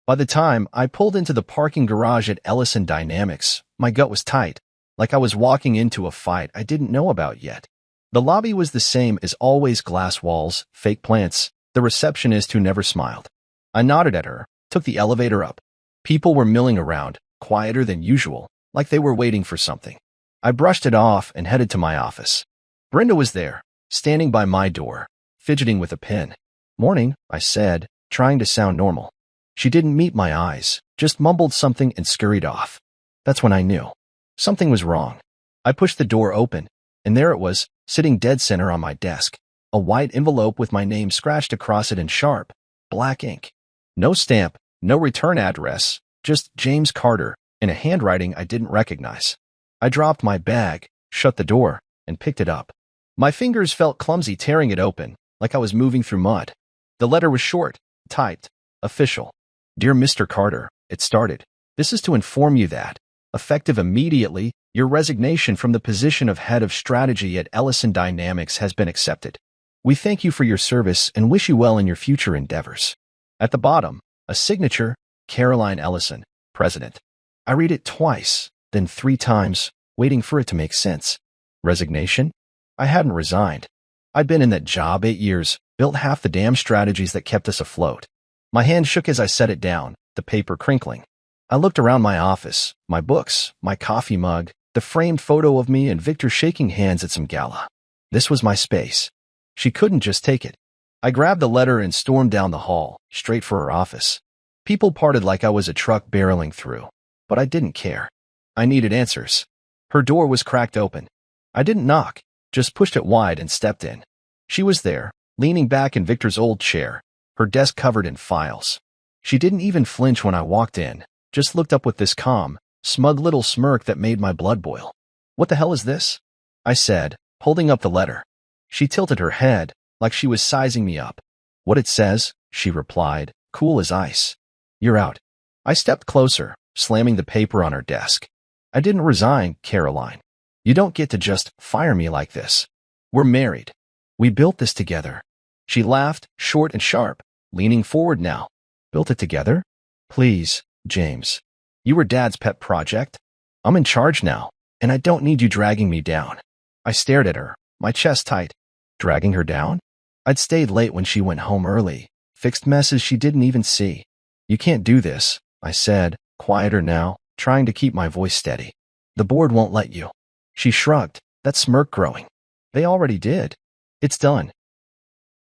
By the time I pulled into the parking garage at Ellison Dynamics, my gut was tight, like I was walking into a fight I didn't know about yet. The lobby was the same as always: glass walls, fake plants, the receptionist who never smiled. I nodded at her, took the elevator up. People were milling around, quieter than usual, like they were waiting for something. I brushed it off and headed to my office. Brenda was there, standing by my door, fidgeting with a pen. "Morning," I said, trying to sound normal. She didn't meet my eyes, just mumbled something and scurried off. That's when I knew. Something was wrong. I pushed the door open, and there it was, sitting dead center on my desk. A white envelope with my name scratched across it in sharp, black ink. No stamp, no return address, just James Carter, in a handwriting I didn't recognize. I dropped my bag, shut the door, and picked it up. My fingers felt clumsy tearing it open, like I was moving through mud. The letter was short, typed, official. "Dear Mr. Carter," it started. "This is to inform you that, effective immediately, your resignation from the position of head of strategy at Ellison Dynamics has been accepted. We thank you for your service and wish you well in your future endeavors." At the bottom, a signature, Caroline Ellison, President. I read it twice, then 3 times, waiting for it to make sense. Resignation? I hadn't resigned. I'd been in that job 8 years, built half the damn strategies that kept us afloat. My hand shook as I set it down, the paper crinkling. I looked around my office, my books, my coffee mug, the framed photo of me and Victor shaking hands at some gala. This was my space. She couldn't just take it. I grabbed the letter and stormed down the hall, straight for her office. People parted like I was a truck barreling through, but I didn't care. I needed answers. Her door was cracked open. I didn't knock, just pushed it wide and stepped in. She was there, leaning back in Victor's old chair, her desk covered in files. She didn't even flinch when I walked in, just looked up with this calm, smug little smirk that made my blood boil. "What the hell is this?" I said, holding up the letter. She tilted her head, like she was sizing me up. "What it says," she replied, cool as ice. "You're out." I stepped closer, slamming the paper on her desk. "I didn't resign, Caroline. You don't get to just fire me like this. We're married. We built this together." She laughed, short and sharp, leaning forward now. "Built it together? Please, James. You were Dad's pet project. I'm in charge now, and I don't need you dragging me down." I stared at her, my chest tight. Dragging her down? I'd stayed late when she went home early, fixed messes she didn't even see. "You can't do this," I said, quieter now, trying to keep my voice steady. "The board won't let you." She shrugged, that smirk growing. "They already did. It's done."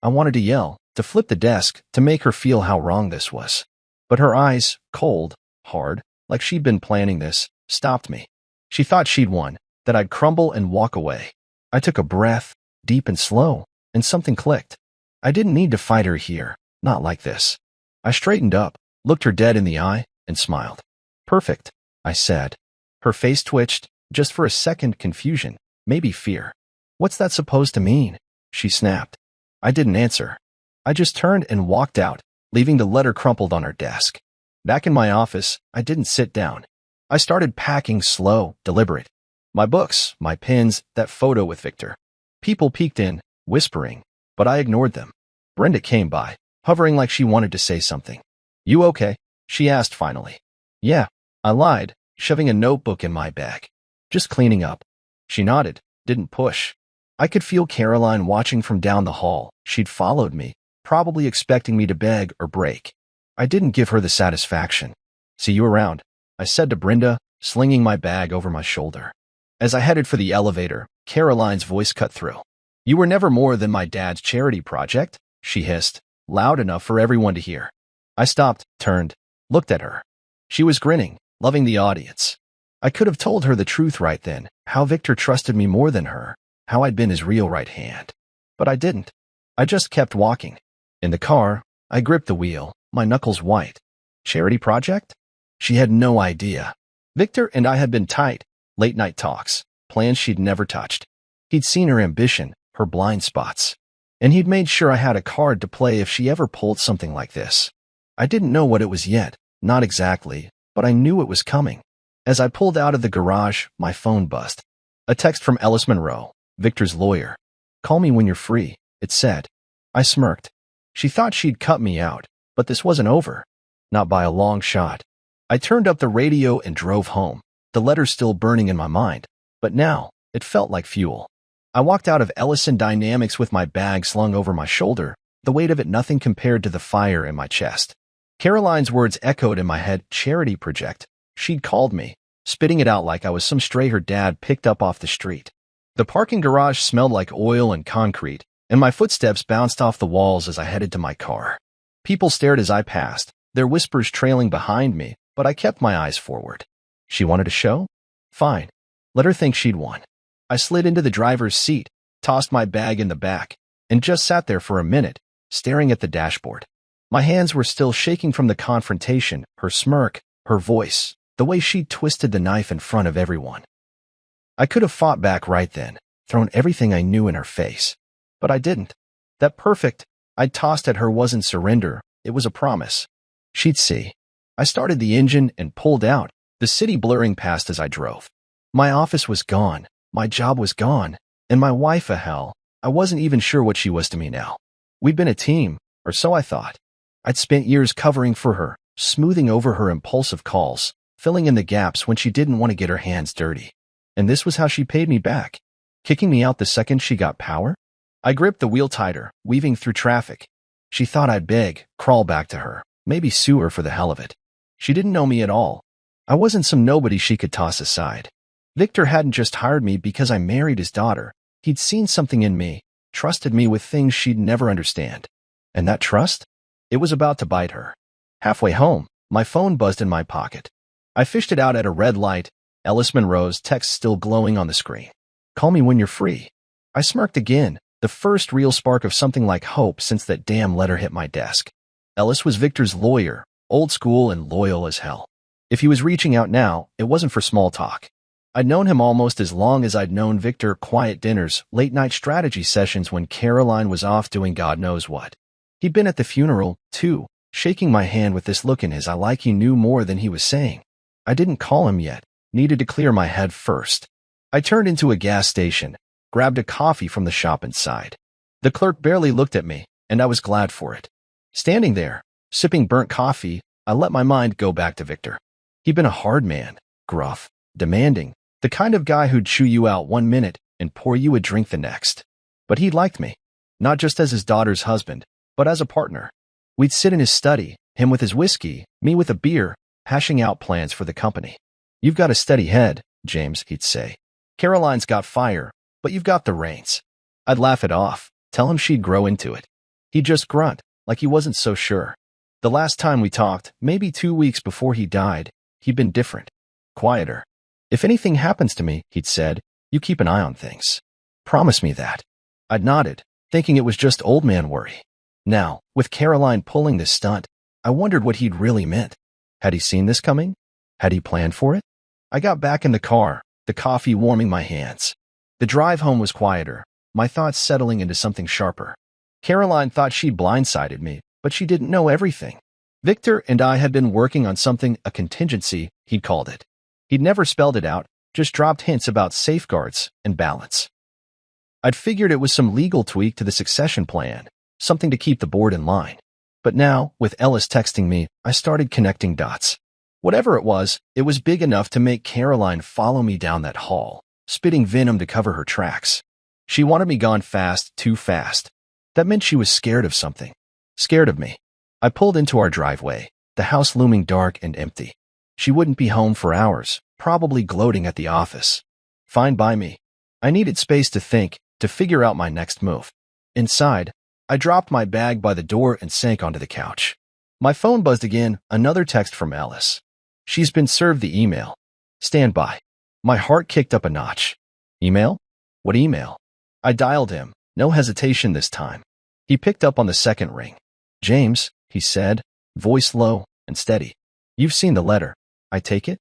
I wanted to yell, to flip the desk, to make her feel how wrong this was. But her eyes, cold, hard, like she'd been planning this, stopped me. She thought she'd won, that I'd crumble and walk away. I took a breath, deep and slow, and something clicked. I didn't need to fight her here, not like this. I straightened up, looked her dead in the eye, and smiled. "Perfect," I said. Her face twitched, just for a second, confusion, maybe fear. "What's that supposed to mean?" she snapped. I didn't answer. I just turned and walked out, leaving the letter crumpled on her desk. Back in my office, I didn't sit down. I started packing, slow, deliberate. My books, my pens, that photo with Victor. People peeked in, whispering, but I ignored them. Brenda came by, hovering like she wanted to say something. "You okay?" she asked finally. "Yeah," I lied, shoving a notebook in my bag. "Just cleaning up." She nodded, didn't push. I could feel Caroline watching from down the hall. She'd followed me, probably expecting me to beg or break. I didn't give her the satisfaction. "See you around," I said to Brenda, slinging my bag over my shoulder. As I headed for the elevator, Caroline's voice cut through. "You were never more than my dad's charity project," she hissed, loud enough for everyone to hear. I stopped, turned, looked at her. She was grinning, loving the audience. I could have told her the truth right then, how Victor trusted me more than her, how I'd been his real right hand. But I didn't. I just kept walking. In the car, I gripped the wheel, my knuckles white. Charity project? She had no idea. Victor and I had been tight, late-night talks, plans she'd never touched. He'd seen her ambition, her blind spots. And he'd made sure I had a card to play if she ever pulled something like this. I didn't know what it was yet, not exactly, but I knew it was coming. As I pulled out of the garage, my phone buzzed. A text from Ellis Monroe, Victor's lawyer. "Call me when you're free. it said. I smirked. She thought she'd cut me out, but this wasn't over. Not by a long shot. I turned up the radio and drove home, the letter still burning in my mind, but now it felt like fuel. I walked out of Ellison Dynamics with my bag slung over my shoulder, the weight of it nothing compared to the fire in my chest. Caroline's words echoed in my head, charity project. She'd called me, spitting it out like I was some stray her dad picked up off the street. The parking garage smelled like oil and concrete, and my footsteps bounced off the walls as I headed to my car. People stared as I passed, their whispers trailing behind me, but I kept my eyes forward. She wanted a show? Fine. Let her think she'd won. I slid into the driver's seat, tossed my bag in the back, and just sat there for a minute, staring at the dashboard. My hands were still shaking from the confrontation, her smirk, her voice, the way she'd twisted the knife in front of everyone. I could have fought back right then, thrown everything I knew in her face. But I didn't. That perfect I'd tossed at her wasn't surrender, it was a promise. She'd see. I started the engine and pulled out, the city blurring past as I drove. My office was gone, my job was gone, and my wife a hell. I wasn't even sure what she was to me now. We'd been a team, or so I thought. I'd spent years covering for her, smoothing over her impulsive calls, filling in the gaps when she didn't want to get her hands dirty. And this was how she paid me back, kicking me out the second she got power? I gripped the wheel tighter, weaving through traffic. She thought I'd beg, crawl back to her, maybe sue her for the hell of it. She didn't know me at all. I wasn't some nobody she could toss aside. Victor hadn't just hired me because I married his daughter. He'd seen something in me, trusted me with things she'd never understand. And that trust? It was about to bite her. Halfway home, my phone buzzed in my pocket. I fished it out at a red light, Ellis Monroe's text still glowing on the screen. Call me when you're free. I smirked again, the first real spark of something like hope since that damn letter hit my desk. Ellis was Victor's lawyer, old school and loyal as hell. If he was reaching out now, it wasn't for small talk. I'd known him almost as long as I'd known Victor, quiet dinners, late-night strategy sessions when Caroline was off doing God knows what. He'd been at the funeral, too, shaking my hand with this look in his eye like he knew more than he was saying. I didn't call him yet, needed to clear my head first. I turned into a gas station, grabbed a coffee from the shop inside. The clerk barely looked at me, and I was glad for it. Standing there, sipping burnt coffee, I let my mind go back to Victor. He'd been a hard man, gruff, demanding, the kind of guy who'd chew you out 1 minute and pour you a drink the next. But he liked me, not just as his daughter's husband, but as a partner. We'd sit in his study, him with his whiskey, me with a beer, hashing out plans for the company. You've got a steady head, James, he'd say. Caroline's got fire, but you've got the reins. I'd laugh it off, tell him she'd grow into it. He'd just grunt, like he wasn't so sure. The last time we talked, maybe 2 weeks before he died, he'd been different, quieter. If anything happens to me, he'd said, you keep an eye on things. Promise me that. I'd nodded, thinking it was just old man worry. Now, with Caroline pulling this stunt, I wondered what he'd really meant. Had he seen this coming? Had he planned for it? I got back in the car, the coffee warming my hands. The drive home was quieter, my thoughts settling into something sharper. Caroline thought she'd blindsided me, but she didn't know everything. Victor and I had been working on something, a contingency, he'd called it. He'd never spelled it out, just dropped hints about safeguards and balance. I'd figured it was some legal tweak to the succession plan, something to keep the board in line. But now, with Ellis texting me, I started connecting dots. Whatever it was big enough to make Caroline follow me down that hall, spitting venom to cover her tracks. She wanted me gone fast, too fast. That meant she was scared of something. Scared of me. I pulled into our driveway, the house looming dark and empty. She wouldn't be home for hours, probably gloating at the office. Fine by me. I needed space to think, to figure out my next move. Inside, I dropped my bag by the door and sank onto the couch. My phone buzzed again, another text from Alice. She's been served the email. Stand by. My heart kicked up a notch. Email? What email? I dialed him, no hesitation this time. He picked up on the second ring. James, he said, voice low and steady. You've seen the letter. I take it?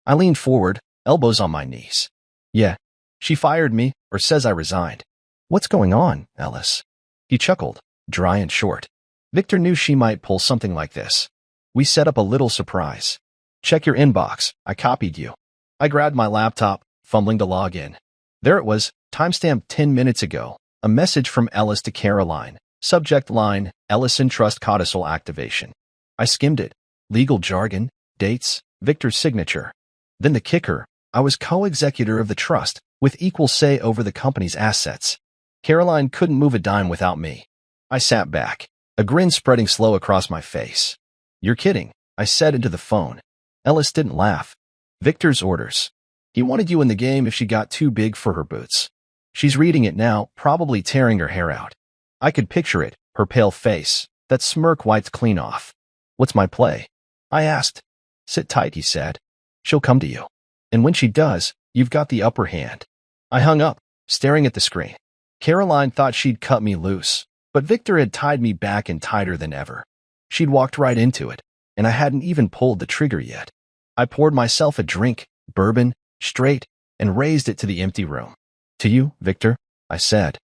I leaned forward, elbows on my knees. Yeah. She fired me, or says I resigned. What's going on, Ellis? He chuckled, dry and short. Victor knew she might pull something like this. We set up a little surprise. Check your inbox. I copied you. I grabbed my laptop, fumbling to log in. There it was, timestamped 10 minutes ago, A message from Ellis to Caroline. Subject line, Ellison Trust Codicil Activation. I skimmed it. Legal jargon, dates, Victor's signature. Then the kicker, I was co-executor of the trust, with equal say over the company's assets. Caroline couldn't move a dime without me. I sat back, a grin spreading slow across my face. You're kidding, I said into the phone. Ellis didn't laugh. Victor's orders. He wanted you in the game if she got too big for her boots. She's reading it now, probably tearing her hair out. I could picture it, her pale face, that smirk wiped clean off. What's my play? I asked. Sit tight, he said. She'll come to you. And when she does, you've got the upper hand. I hung up, staring at the screen. Caroline thought she'd cut me loose, but Victor had tied me back and tighter than ever. She'd walked right into it, and I hadn't even pulled the trigger yet. I poured myself a drink, bourbon, straight, and raised it to the empty room. To you, Victor, I said.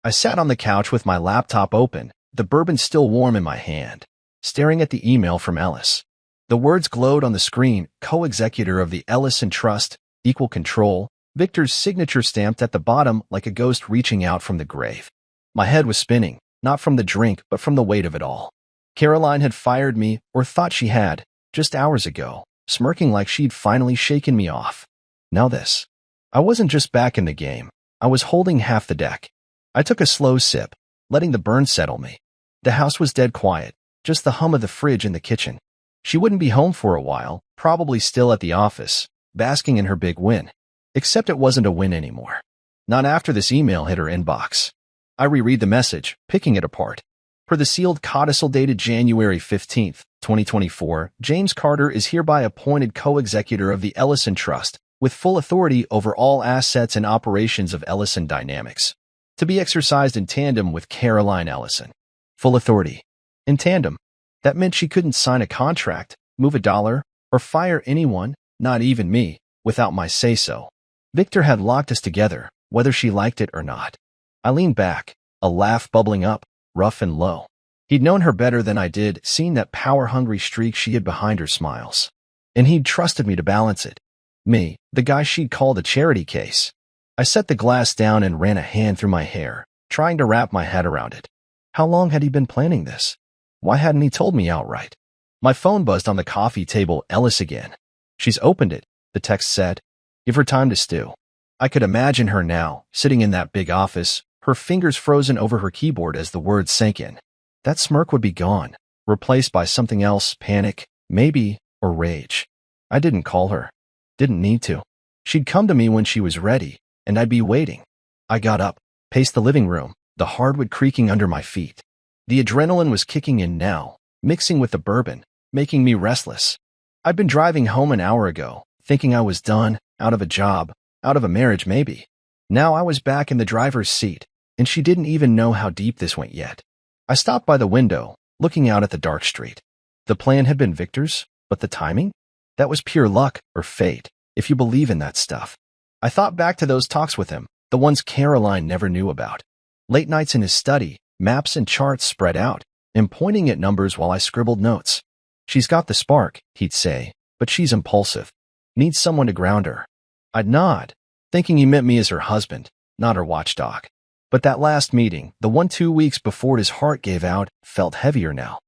I sat on the couch with my laptop open, the bourbon still warm in my hand, staring at the email from Ellis. The words glowed on the screen, co-executor of the Ellison Trust, equal control, Victor's signature stamped at the bottom like a ghost reaching out from the grave. My head was spinning, not from the drink, but from the weight of it all. Caroline had fired me, or thought she had, just hours ago, smirking like she'd finally shaken me off. Now this. I wasn't just back in the game. I was holding half the deck. I took a slow sip, letting the burn settle me. The house was dead quiet, just the hum of the fridge in the kitchen. She wouldn't be home for a while, probably still at the office, basking in her big win. Except it wasn't a win anymore. Not after this email hit her inbox. I reread the message, picking it apart. Per the sealed codicil dated January 15th, 2024, James Carter is hereby appointed co-executor of the Ellison Trust, with full authority over all assets and operations of Ellison Dynamics, to be exercised in tandem with Caroline Ellison. Full authority. In tandem. That meant she couldn't sign a contract, move a dollar, or fire anyone, not even me, without my say-so. Victor had locked us together, whether she liked it or not. I leaned back, a laugh bubbling up, rough and low. He'd known her better than I did, seen that power-hungry streak she had behind her smiles. And he'd trusted me to balance it. Me, the guy she'd called a charity case. I set the glass down and ran a hand through my hair, trying to wrap my head around it. How long had he been planning this? Why hadn't he told me outright? My phone buzzed on the coffee table. Ellis again. She's opened it, the text said. Give her time to stew. I could imagine her now, sitting in that big office, her fingers frozen over her keyboard as the words sank in. That smirk would be gone, replaced by something else, panic, maybe, or rage. I didn't call her. Didn't need to. She'd come to me when she was ready, and I'd be waiting. I got up, paced the living room, the hardwood creaking under my feet. The adrenaline was kicking in now, mixing with the bourbon, making me restless. I'd been driving home an hour ago, thinking I was done, out of a job, out of a marriage maybe. Now I was back in the driver's seat, and she didn't even know how deep this went yet. I stopped by the window, looking out at the dark street. The plan had been Victor's, but the timing? That was pure luck, or fate, if you believe in that stuff. I thought back to those talks with him, the ones Caroline never knew about. Late nights in his study, maps and charts spread out, and pointing at numbers while I scribbled notes. She's got the spark, he'd say, but she's impulsive. Needs someone to ground her. I'd nod, thinking he meant me as her husband, not her watchdog. But that last meeting, the one 2 weeks before his heart gave out, felt heavier now.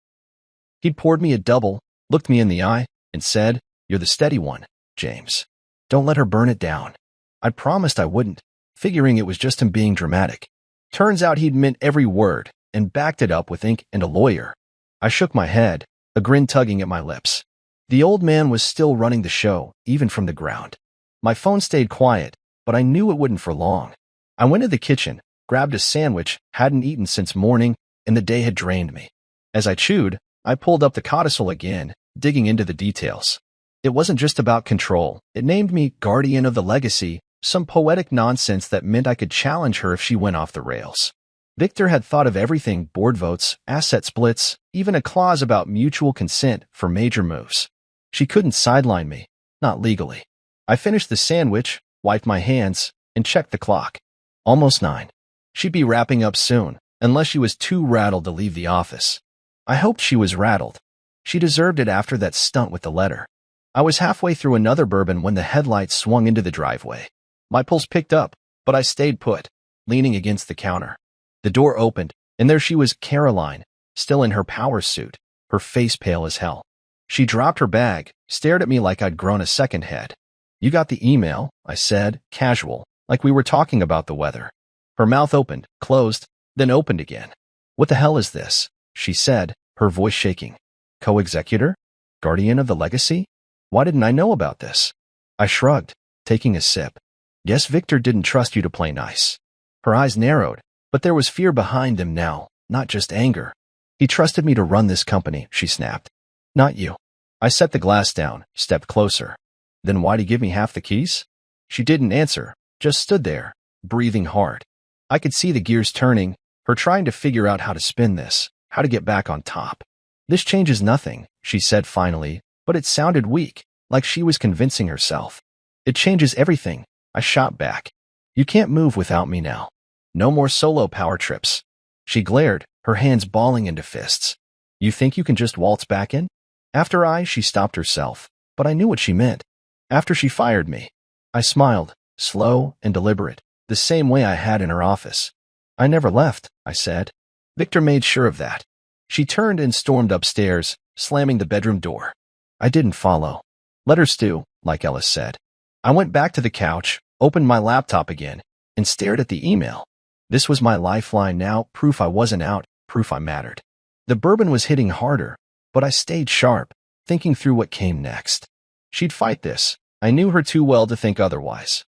He'd poured me a double, looked me in the eye, and said, You're the steady one, James. Don't let her burn it down. I'd promised I wouldn't, figuring it was just him being dramatic. Turns out he'd meant every word, and backed it up with ink and a lawyer. I shook my head, a grin tugging at my lips. The old man was still running the show, even from the ground. My phone stayed quiet, but I knew it wouldn't for long. I went to the kitchen, grabbed a sandwich, hadn't eaten since morning, and the day had drained me. As I chewed, I pulled up the codicil again, digging into the details. It wasn't just about control. It named me guardian of the legacy, some poetic nonsense that meant I could challenge her if she went off the rails. Victor had thought of everything: board votes, asset splits, even a clause about mutual consent for major moves. She couldn't sideline me, not legally. I finished the sandwich, wiped my hands, and checked the clock. Almost 9. She'd be wrapping up soon, unless she was too rattled to leave the office. I hoped she was rattled. She deserved it after that stunt with the letter. I was halfway through another bourbon when the headlights swung into the driveway. My pulse picked up, but I stayed put. leaning against the counter. The door opened, and there she was, Caroline, still in her power suit, her face pale as hell. She dropped her bag, stared at me like I'd grown a second head. "You got the email," I said, casual, like we were talking about the weather. Her mouth opened, closed, then opened again. "What the hell is this?" she said, her voice shaking. "Co-executor? Guardian of the legacy? Why didn't I know about this?" I shrugged, taking a sip. "Guess Victor didn't trust you to play nice." Her eyes narrowed, but there was fear behind them now, not just anger. "He trusted me to run this company," she snapped. "Not you." I set the glass down, stepped closer. "Then why'd he give me half the keys?" She didn't answer, just stood there, breathing hard. I could see the gears turning, her trying to figure out how to spin this, how to get back on top. "This changes nothing," she said finally, but it sounded weak, like she was convincing herself. "It changes everything," I shot back. "You can't move without me now. No more solo power trips." She glared, her hands balling into fists. "You think you can just waltz back in?" She stopped herself, but I knew what she meant. "After she fired me." I smiled, slow and deliberate, the same way I had in her office. "I never left," I said. "Victor made sure of that." She turned and stormed upstairs, slamming the bedroom door. I didn't follow. "Let her stew," like Ellis said. I went back to the couch, opened my laptop again, and stared at the email. This was my lifeline now, proof I wasn't out, proof I mattered. The bourbon was hitting harder, but I stayed sharp, thinking through what came next. She'd fight this. I knew her too well to think otherwise.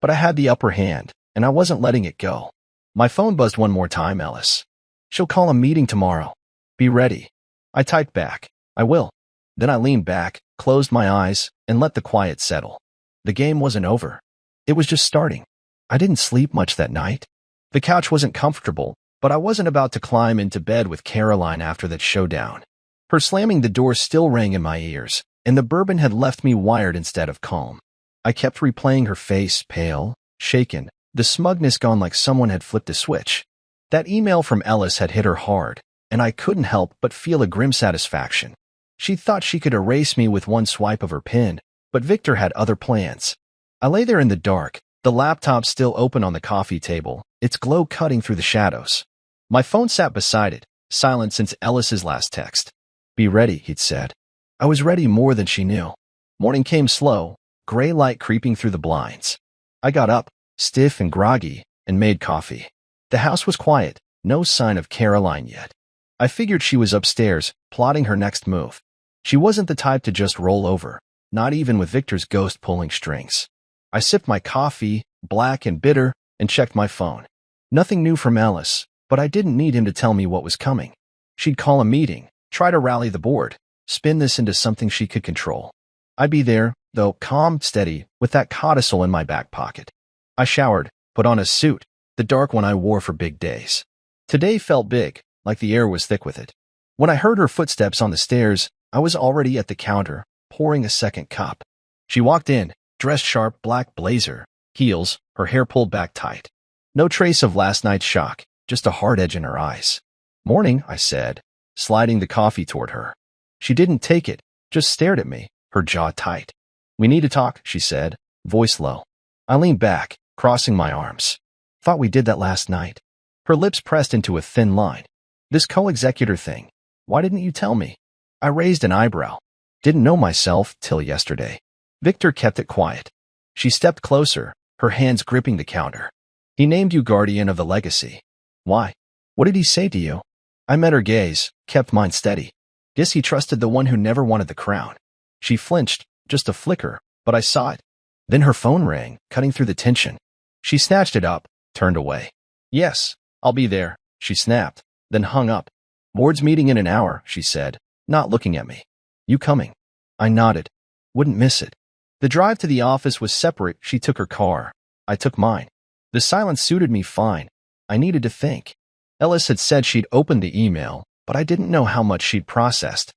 But I had the upper hand, and I wasn't letting it go. My phone buzzed one more time, Ellis. "She'll call a meeting tomorrow. Be ready." I typed back, "I will." Then I leaned back, closed my eyes, and let the quiet settle. The game wasn't over. It was just starting. I didn't sleep much that night. The couch wasn't comfortable, but I wasn't about to climb into bed with Caroline after that showdown. Her slamming the door still rang in my ears, and the bourbon had left me wired instead of calm. I kept replaying her face, pale, shaken, the smugness gone like someone had flipped a switch. That email from Ellis had hit her hard, and I couldn't help but feel a grim satisfaction. She thought she could erase me with one swipe of her pen, but Victor had other plans. I lay there in the dark, the laptop still open on the coffee table, its glow cutting through the shadows. My phone sat beside it, silent since Ellis's last text. "Be ready," he'd said. I was ready more than she knew. Morning came slow, gray light creeping through the blinds. I got up, stiff and groggy, and made coffee. The house was quiet, no sign of Caroline yet. I figured she was upstairs, plotting her next move. She wasn't the type to just roll over, not even with Victor's ghost pulling strings. I sipped my coffee, black and bitter, and checked my phone. Nothing new from Ellis, but I didn't need him to tell me what was coming. She'd call a meeting, try to rally the board, spin this into something she could control. I'd be there, though, calm, steady, with that codicil in my back pocket. I showered, put on a suit, the dark one I wore for big days. Today felt big, like the air was thick with it. When I heard her footsteps on the stairs, I was already at the counter, pouring a second cup. She walked in, dressed sharp, black blazer, heels, her hair pulled back tight. No trace of last night's shock, just a hard edge in her eyes. "Morning," I said, sliding the coffee toward her. She didn't take it, just stared at me, her jaw tight. "We need to talk," she said, voice low. I leaned back, crossing my arms. "Thought we did that last night." Her lips pressed into a thin line. "This co-executor thing, why didn't you tell me?" I raised an eyebrow. "Didn't know myself till yesterday." Victor kept it quiet. She stepped closer, her hands gripping the counter. "He named you guardian of the legacy. Why? What did he say to you?" I met her gaze, kept mine steady. Guess he trusted the one who never wanted the crown. She flinched, just a flicker, but I saw it. Then her phone rang, cutting through the tension. She snatched it up, turned away. "Yes, I'll be there," she snapped, then hung up. "Board's meeting in an hour," she said, not looking at me. "You coming?" I nodded. Wouldn't miss it. The drive to the office was separate. She took her car. I took mine. The silence suited me fine. I needed to think. Ellis had said she'd opened the email, but I didn't know how much she'd processed.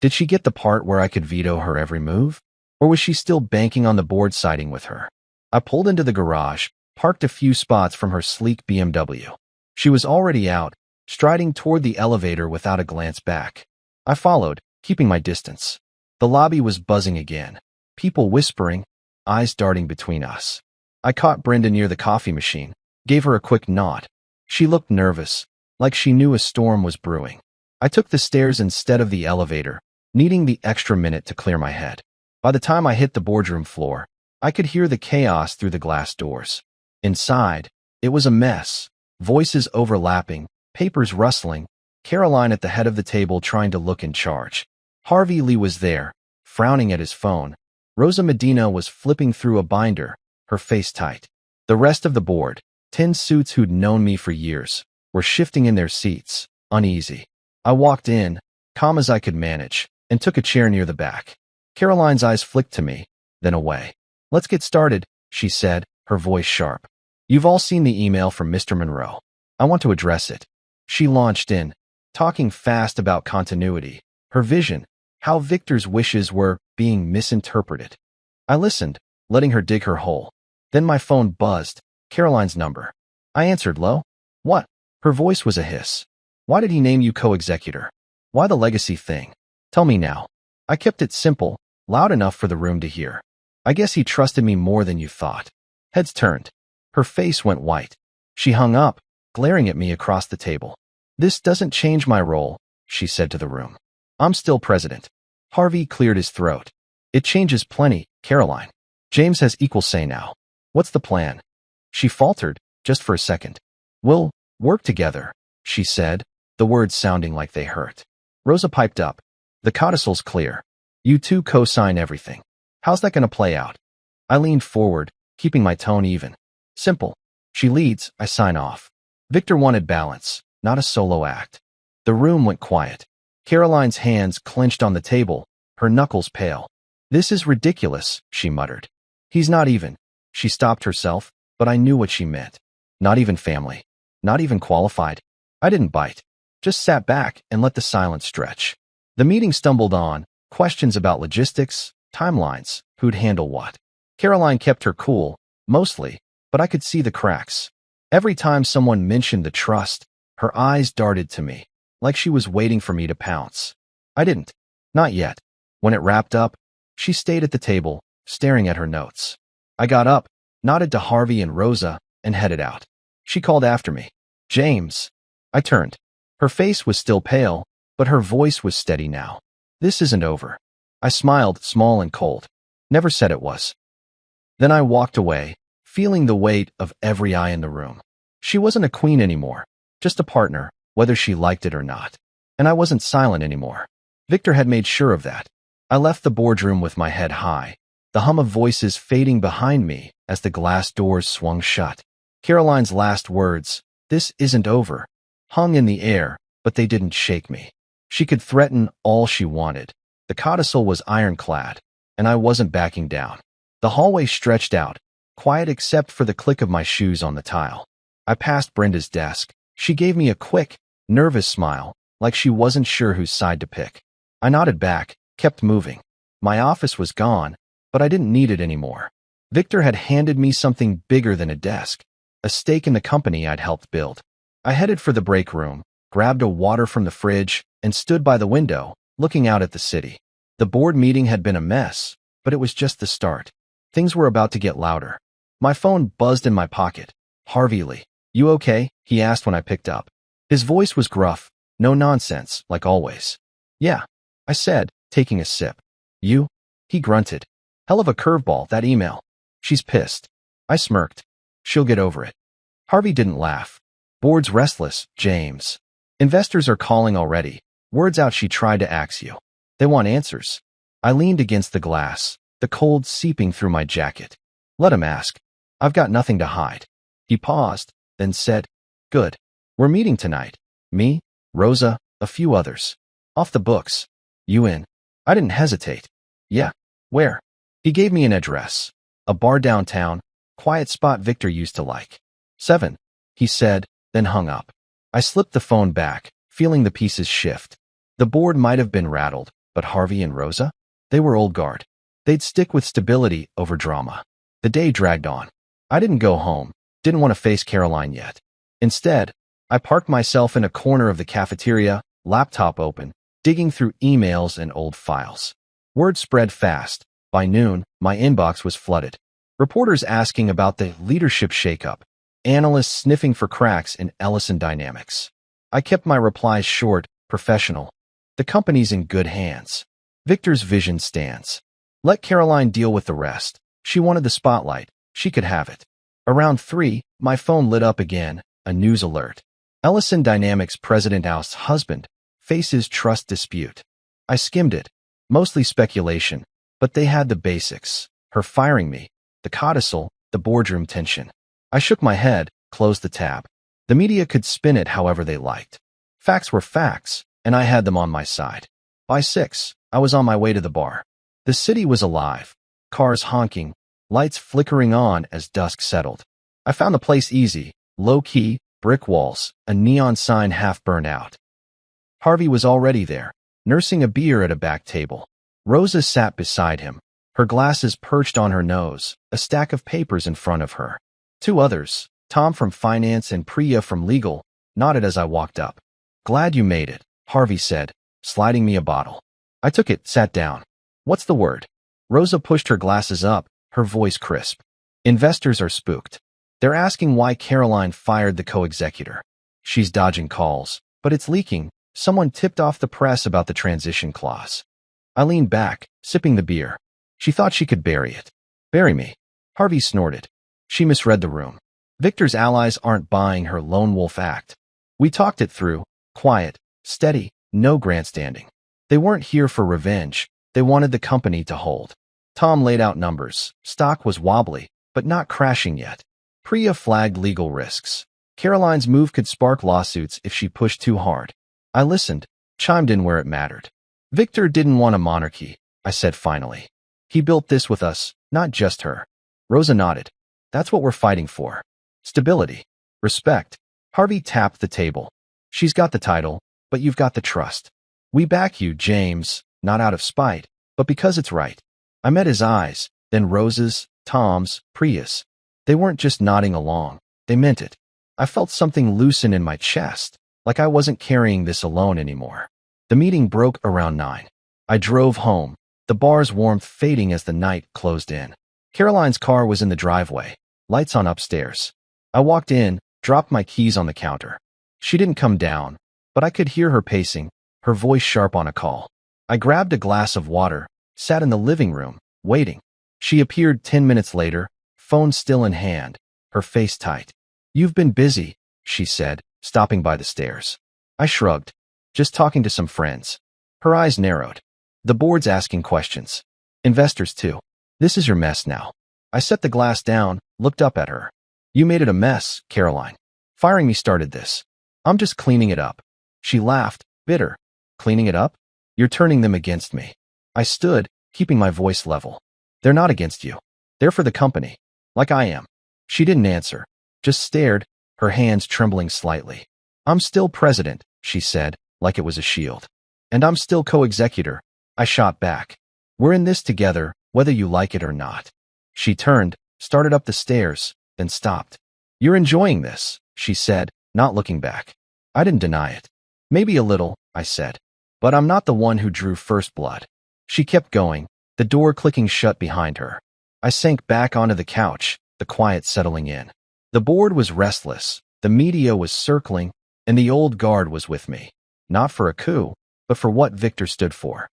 Did she get the part where I could veto her every move? Or was she still banking on the board siding with her? I pulled into the garage, parked a few spots from her sleek BMW. She was already out, striding toward the elevator without a glance back. I followed, keeping my distance. The lobby was buzzing again. People whispering, eyes darting between us. I caught Brenda near the coffee machine, gave her a quick nod. She looked nervous, like she knew a storm was brewing. I took the stairs instead of the elevator, needing the extra minute to clear my head. By the time I hit the boardroom floor, I could hear the chaos through the glass doors. Inside, it was a mess. Voices overlapping, papers rustling, Caroline at the head of the table trying to look in charge. Harvey Lee was there, frowning at his phone. Rosa Medina was flipping through a binder, her face tight. The rest of the board, 10 suits who'd known me for years, were shifting in their seats, uneasy. I walked in, calm as I could manage, and took a chair near the back. Caroline's eyes flicked to me, then away. "Let's get started," she said, her voice sharp. "You've all seen the email from Mr. Monroe. I want to address it." She launched in, talking fast about continuity, her vision, how Victor's wishes were being misinterpreted. I listened, letting her dig her hole. Then my phone buzzed, Caroline's number. I answered low. "What?" Her voice was a hiss. "Why did he name you co-executor? Why the legacy thing? Tell me now." I kept it simple, loud enough for the room to hear. "I guess he trusted me more than you thought." Heads turned. Her face went white. She hung up, glaring at me across the table. "This doesn't change my role," she said to the room. "I'm still president." Harvey cleared his throat. "It changes plenty, Caroline. James has equal say now. What's the plan?" She faltered, just for a second. "We'll work together," she said, the words sounding like they hurt. Rosa piped up. "The codicil's clear. You two co-sign everything. How's that going to play out?" I leaned forward, keeping my tone even. "Simple. She leads, I sign off." Victor wanted balance, not a solo act. The room went quiet. Caroline's hands clenched on the table, her knuckles pale. "This is ridiculous," she muttered. "He's not even." She stopped herself, but I knew what she meant. Not even family. Not even qualified. I didn't bite. Just sat back and let the silence stretch. The meeting stumbled on, questions about logistics, timelines, who'd handle what. Caroline kept her cool, mostly, but I could see the cracks. Every time someone mentioned the trust, her eyes darted to me, like she was waiting for me to pounce. I didn't. Not yet. When it wrapped up, she stayed at the table, staring at her notes. I got up, nodded to Harvey and Rosa, and headed out. She called after me. "James." I turned. Her face was still pale, but her voice was steady now. "This isn't over." I smiled, small and cold. Never said it was. Then I walked away, feeling the weight of every eye in the room. She wasn't a queen anymore, just a partner, whether she liked it or not. And I wasn't silent anymore. Victor had made sure of that. I left the boardroom with my head high, the hum of voices fading behind me as the glass doors swung shut. Caroline's last words, "This isn't over," hung in the air, but they didn't shake me. She could threaten all she wanted. The codicil was ironclad, and I wasn't backing down. The hallway stretched out, quiet except for the click of my shoes on the tile. I passed Brenda's desk. She gave me a quick, nervous smile, like she wasn't sure whose side to pick. I nodded back, kept moving. My office was gone, but I didn't need it anymore. Victor had handed me something bigger than a desk, a stake in the company I'd helped build. I headed for the break room, grabbed a water from the fridge, and stood by the window, looking out at the city. The board meeting had been a mess, but it was just the start. Things were about to get louder. My phone buzzed in my pocket. "Harvey Lee, you okay?" he asked when I picked up. His voice was gruff, no nonsense, like always. "Yeah," I said, taking a sip. "You?" He grunted. "Hell of a curveball, that email." "She's pissed." I smirked. "She'll get over it." Harvey didn't laugh. "Board's restless, James. Investors are calling already. Word's out she tried to axe you. They want answers." I leaned against the glass, the cold seeping through my jacket. "Let him ask. I've got nothing to hide." He paused, then said, "Good. We're meeting tonight. Me, Rosa, a few others. Off the books. You in?" I didn't hesitate. "Yeah. Where?" He gave me an address. A bar downtown, quiet spot Victor used to like. 7, he said, then hung up. I slipped the phone back, feeling the pieces shift. The board might have been rattled, but Harvey and Rosa? They were old guard. They'd stick with stability over drama. The day dragged on. I didn't go home, didn't want to face Caroline yet. Instead, I parked myself in a corner of the cafeteria, laptop open, digging through emails and old files. Word spread fast. By noon, my inbox was flooded. Reporters asking about the leadership shakeup, Analysts sniffing for cracks in Ellison Dynamics. I kept my replies short, professional. The company's in good hands. Victor's vision stands. Let Caroline deal with the rest. She wanted the spotlight. She could have it. Around 3, my phone lit up again, a news alert. Ellison Dynamics president ousts husband, faces trust dispute. I skimmed it. Mostly speculation, but they had the basics. Her firing me, the codicil, the boardroom tension. I shook my head, closed the tab. The media could spin it however they liked. Facts were facts, and I had them on my side. By 6, I was on my way to the bar. The city was alive. Cars honking, lights flickering on as dusk settled. I found the place easy, low-key, brick walls, a neon sign half burned out. Harvey was already there, nursing a beer at a back table. Rosa sat beside him, her glasses perched on her nose, a stack of papers in front of her. 2 others, Tom from finance and Priya from legal, nodded as I walked up. "Glad you made it," Harvey said, sliding me a bottle. I took it, sat down. "What's the word?" Rosa pushed her glasses up, her voice crisp. "Investors are spooked. They're asking why Caroline fired the co-executor. She's dodging calls, but it's leaking. Someone tipped off the press about the transition clause." I leaned back, sipping the beer. She thought she could bury it. "Bury me?" Harvey snorted. She misread the room. Victor's allies aren't buying her lone wolf act. We talked it through, quiet, steady, no grandstanding. They weren't here for revenge. They wanted the company to hold. Tom laid out numbers. Stock was wobbly, but not crashing yet. Priya flagged legal risks. Caroline's move could spark lawsuits if she pushed too hard. I listened, chimed in where it mattered. "Victor didn't want a monarchy," I said finally. "He built this with us, not just her." Rosa nodded. "That's what we're fighting for. Stability. Respect." Harvey tapped the table. "She's got the title, but you've got the trust. We back you, James, not out of spite, but because it's right." I met his eyes, then Rosa's, Tom's, Priya's. They weren't just nodding along. They meant it. I felt something loosen in my chest, like I wasn't carrying this alone anymore. The meeting broke around 9. I drove home, the bar's warmth fading as the night closed in. Caroline's car was in the driveway, lights on upstairs. I walked in, dropped my keys on the counter. She didn't come down, but I could hear her pacing, her voice sharp on a call. I grabbed a glass of water, sat in the living room, waiting. She appeared 10 minutes later, phone still in hand, her face tight. "You've been busy," she said, stopping by the stairs. I shrugged. "Just talking to some friends." Her eyes narrowed. "The board's asking questions. Investors too. This is your mess now." I set the glass down, looked up at her. "You made it a mess, Caroline. Firing me started this. I'm just cleaning it up." She laughed, bitter. "Cleaning it up? You're turning them against me." I stood, keeping my voice level. "They're not against you. They're for the company. Like I am." She didn't answer, just stared, her hands trembling slightly. "I'm still president," she said, like it was a shield. "And I'm still co-executor." I shot back. "We're in this together, whether you like it or not." She turned, started up the stairs, then stopped. "You're enjoying this," she said, not looking back. I didn't deny it. "Maybe a little," I said. "But I'm not the one who drew first blood." She kept going, the door clicking shut behind her. I sank back onto the couch, the quiet settling in. The board was restless, the media was circling, and the old guard was with me. Not for a coup, but for what Victor stood for.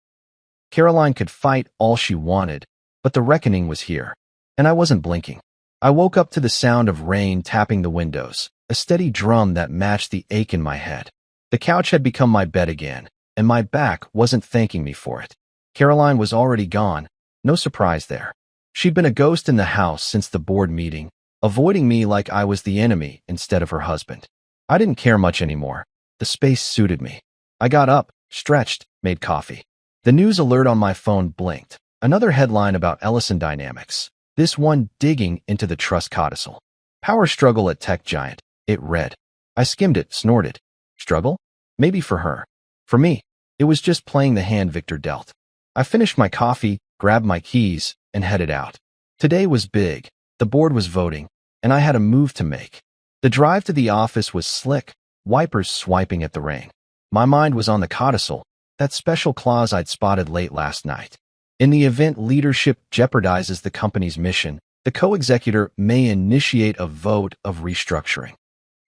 Caroline could fight all she wanted, but the reckoning was here, and I wasn't blinking. I woke up to the sound of rain tapping the windows, a steady drum that matched the ache in my head. The couch had become my bed again, and my back wasn't thanking me for it. Caroline was already gone, no surprise there. She'd been a ghost in the house since the board meeting, avoiding me like I was the enemy instead of her husband. I didn't care much anymore. The space suited me. I got up, stretched, made coffee. The news alert on my phone blinked. Another headline about Ellison Dynamics. This one digging into the trust codicil. Power struggle at tech giant, it read. I skimmed it, snorted. Struggle? Maybe for her. For me, it was just playing the hand Victor dealt. I finished my coffee, grabbed my keys, and headed out. Today was big. The board was voting, and I had a move to make. The drive to the office was slick, wipers swiping at the rain. My mind was on the codicil, that special clause I'd spotted late last night. In the event leadership jeopardizes the company's mission, The co-executor may initiate a vote of restructuring.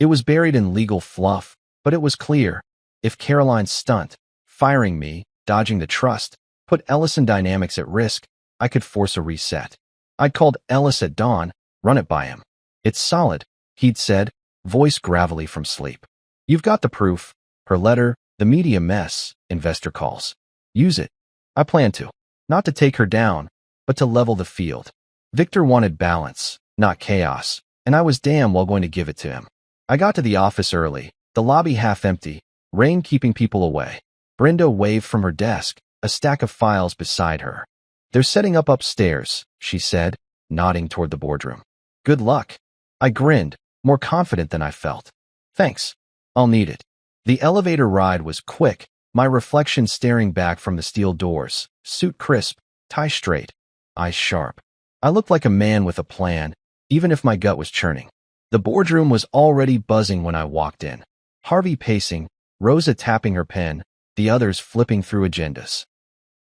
It was buried in legal fluff, but it was clear. If Caroline's stunt, firing me, dodging the trust, put Ellison Dynamics at risk, I could force a reset. I'd called Ellis at dawn, run it by him. It's solid, he'd said, voice gravelly from sleep. You've got the proof. Her letter, the media mess, investor calls. Use it. I plan to. Not to take her down, but to level the field. Victor wanted balance, not chaos, and I was damn well going to give it to him. I got to the office early, the lobby half empty, rain keeping people away. Brenda waved from her desk, a stack of files beside her. They're setting up upstairs, she said, nodding toward the boardroom. Good luck. I grinned, more confident than I felt. Thanks. I'll need it. The elevator ride was quick, my reflection staring back from the steel doors, suit crisp, tie straight, eyes sharp. I looked like a man with a plan, even if my gut was churning. The boardroom was already buzzing when I walked in. Harvey pacing, Rosa tapping her pen, the others flipping through agendas.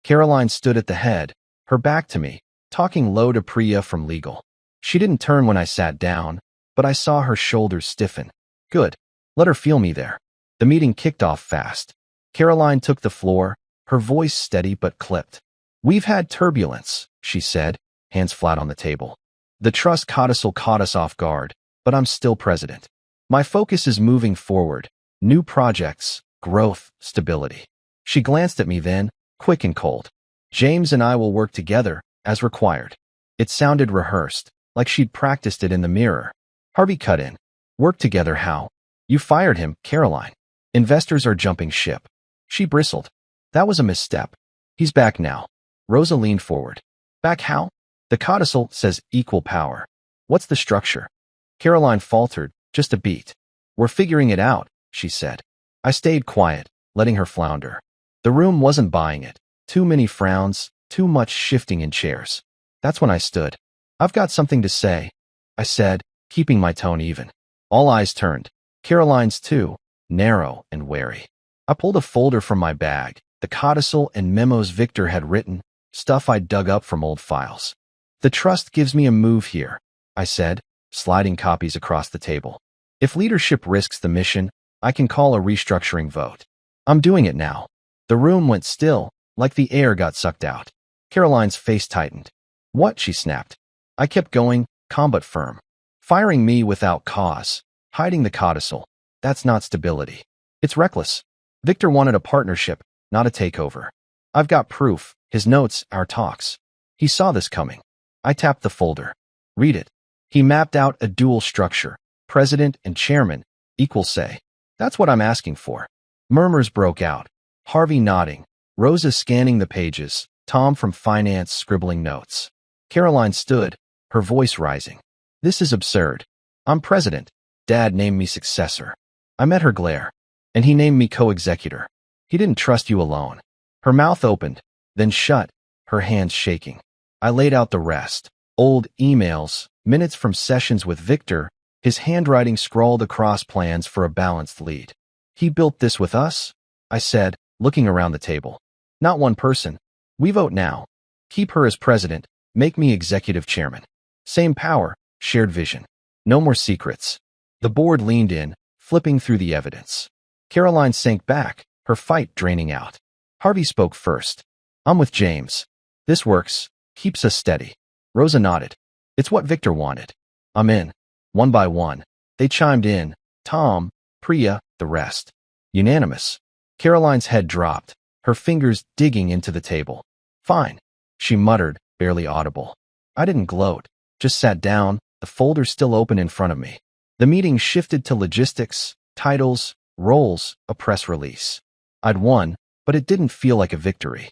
Caroline stood at the head, her back to me, talking low to Priya from legal. She didn't turn when I sat down, but I saw her shoulders stiffen. Good. Let her feel me there. The meeting kicked off fast. Caroline took the floor, her voice steady but clipped. We've had turbulence, she said, hands flat on the table. The trust codicil caught us off guard, but I'm still president. My focus is moving forward. New projects, growth, stability. She glanced at me then, quick and cold. James and I will work together, as required. It sounded rehearsed, like she'd practiced it in the mirror. Harvey cut in. Work together how? You fired him, Caroline. Investors are jumping ship. She bristled. That was a misstep. He's back now. Rosa leaned forward. Back how? The codicil says equal power. What's the structure? Caroline faltered, just a beat. We're figuring it out, she said. I stayed quiet, letting her flounder. The room wasn't buying it. Too many frowns, too much shifting in chairs. That's when I stood. I've got something to say, I said, keeping my tone even. All eyes turned. Caroline's too, narrow and wary. I pulled a folder from my bag, the codicil and memos Victor had written, stuff I'd dug up from old files. The trust gives me a move here, I said, sliding copies across the table. If leadership risks the mission, I can call a restructuring vote. I'm doing it now. The room went still, like the air got sucked out. Caroline's face tightened. What? She snapped. I kept going, calm but firm. Firing me without cause, hiding the codicil. That's not stability. It's reckless. Victor wanted a partnership, not a takeover. I've got proof, his notes, our talks. He saw this coming. I tapped the folder. Read it. He mapped out a dual structure, president and chairman, equal say. That's what I'm asking for. Murmurs broke out. Harvey nodding, Rosa scanning the pages, Tom from finance scribbling notes. Caroline stood, her voice rising. This is absurd. I'm president. Dad named me successor. I met her glare, and he named me co-executor. He didn't trust you alone. Her mouth opened, then shut, her hands shaking. I laid out the rest. Old emails, minutes from sessions with Victor, his handwriting scrawled across plans for a balanced lead. He built this with us? I said, looking around the table. Not one person. We vote now. Keep her as president, make me executive chairman. Same power, shared vision. No more secrets. The board leaned in, flipping through the evidence. Caroline sank back, her fight draining out. Harvey spoke first. I'm with James. This works, keeps us steady. Rosa nodded. It's what Victor wanted. I'm in. One by one. They chimed in. Tom, Priya, the rest. Unanimous. Caroline's head dropped, her fingers digging into the table. Fine, she muttered, barely audible. I didn't gloat, just sat down, the folder still open in front of me. The meeting shifted to logistics, titles, roles, a press release. I'd won, but it didn't feel like a victory.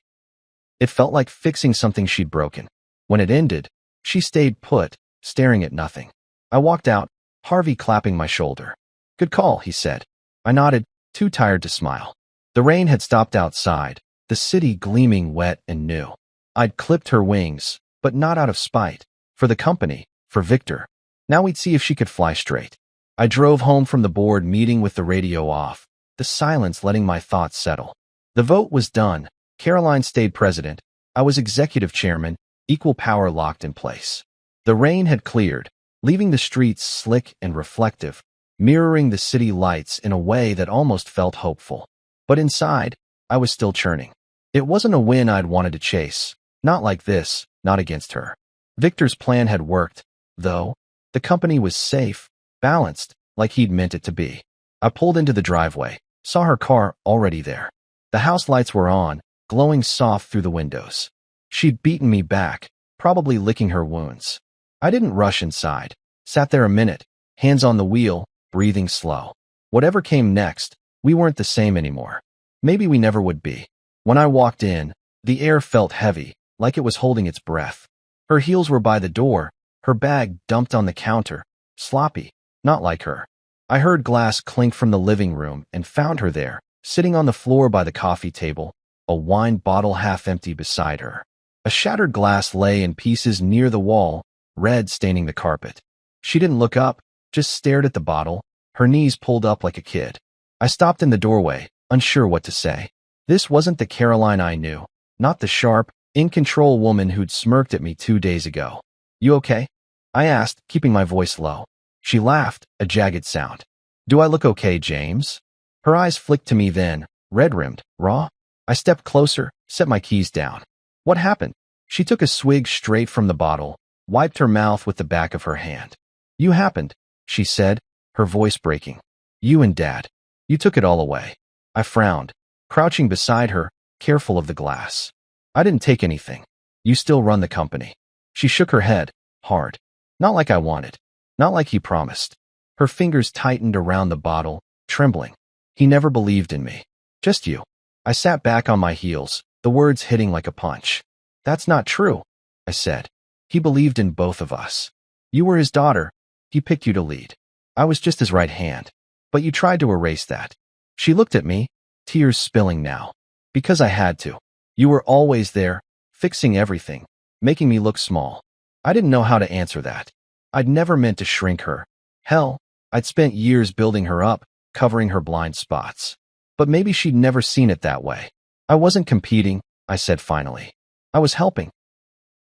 It felt like fixing something she'd broken. When it ended, she stayed put, staring at nothing. I walked out, Harvey clapping my shoulder. Good call, he said. I nodded, too tired to smile. The rain had stopped outside, the city gleaming wet and new. I'd clipped her wings, but not out of spite. For the company, for Victor. Now we'd see if she could fly straight. I drove home from the board meeting with the radio off, the silence letting my thoughts settle. The vote was done. Caroline stayed president. I was executive chairman, equal power locked in place. The rain had cleared, leaving the streets slick and reflective, mirroring the city lights in a way that almost felt hopeful. But inside, I was still churning. It wasn't a win I'd wanted to chase. Not like this, not against her. Victor's plan had worked, though. The company was safe, balanced, like he'd meant it to be. I pulled into the driveway, saw her car already there. The house lights were on, glowing soft through the windows. She'd beaten me back, probably licking her wounds. I didn't rush inside, sat there a minute, hands on the wheel, breathing slow. Whatever came next, we weren't the same anymore. Maybe we never would be. When I walked in, the air felt heavy, like it was holding its breath. Her heels were by the door, her bag dumped on the counter, sloppy, not like her. I heard glass clink from the living room and found her there, sitting on the floor by the coffee table, a wine bottle half empty beside her. A shattered glass lay in pieces near the wall, red staining the carpet. She didn't look up, just stared at the bottle, her knees pulled up like a kid. I stopped in the doorway, unsure what to say. This wasn't the Caroline I knew, not the sharp, in-control woman who'd smirked at me 2 days ago. "You okay?" I asked, keeping my voice low. She laughed, a jagged sound. "Do I look okay, James?" Her eyes flicked to me then, red-rimmed, raw. I stepped closer, set my keys down. "What happened?" She took a swig straight from the bottle, wiped her mouth with the back of her hand. "You happened," she said, her voice breaking. "You and Dad. You took it all away." I frowned, crouching beside her, careful of the glass. "I didn't take anything. You still run the company." She shook her head, hard. "Not like I wanted. Not like he promised." Her fingers tightened around the bottle, trembling. "He never believed in me. Just you." I sat back on my heels, the words hitting like a punch. "That's not true," I said. "He believed in both of us. You were his daughter. He picked you to lead. I was just his right hand. But you tried to erase that." She looked at me, tears spilling now. "Because I had to. You were always there, fixing everything, making me look small." I didn't know how to answer that. I'd never meant to shrink her. Hell, I'd spent years building her up, covering her blind spots. But maybe she'd never seen it that way. "I wasn't competing," I said finally. "I was helping.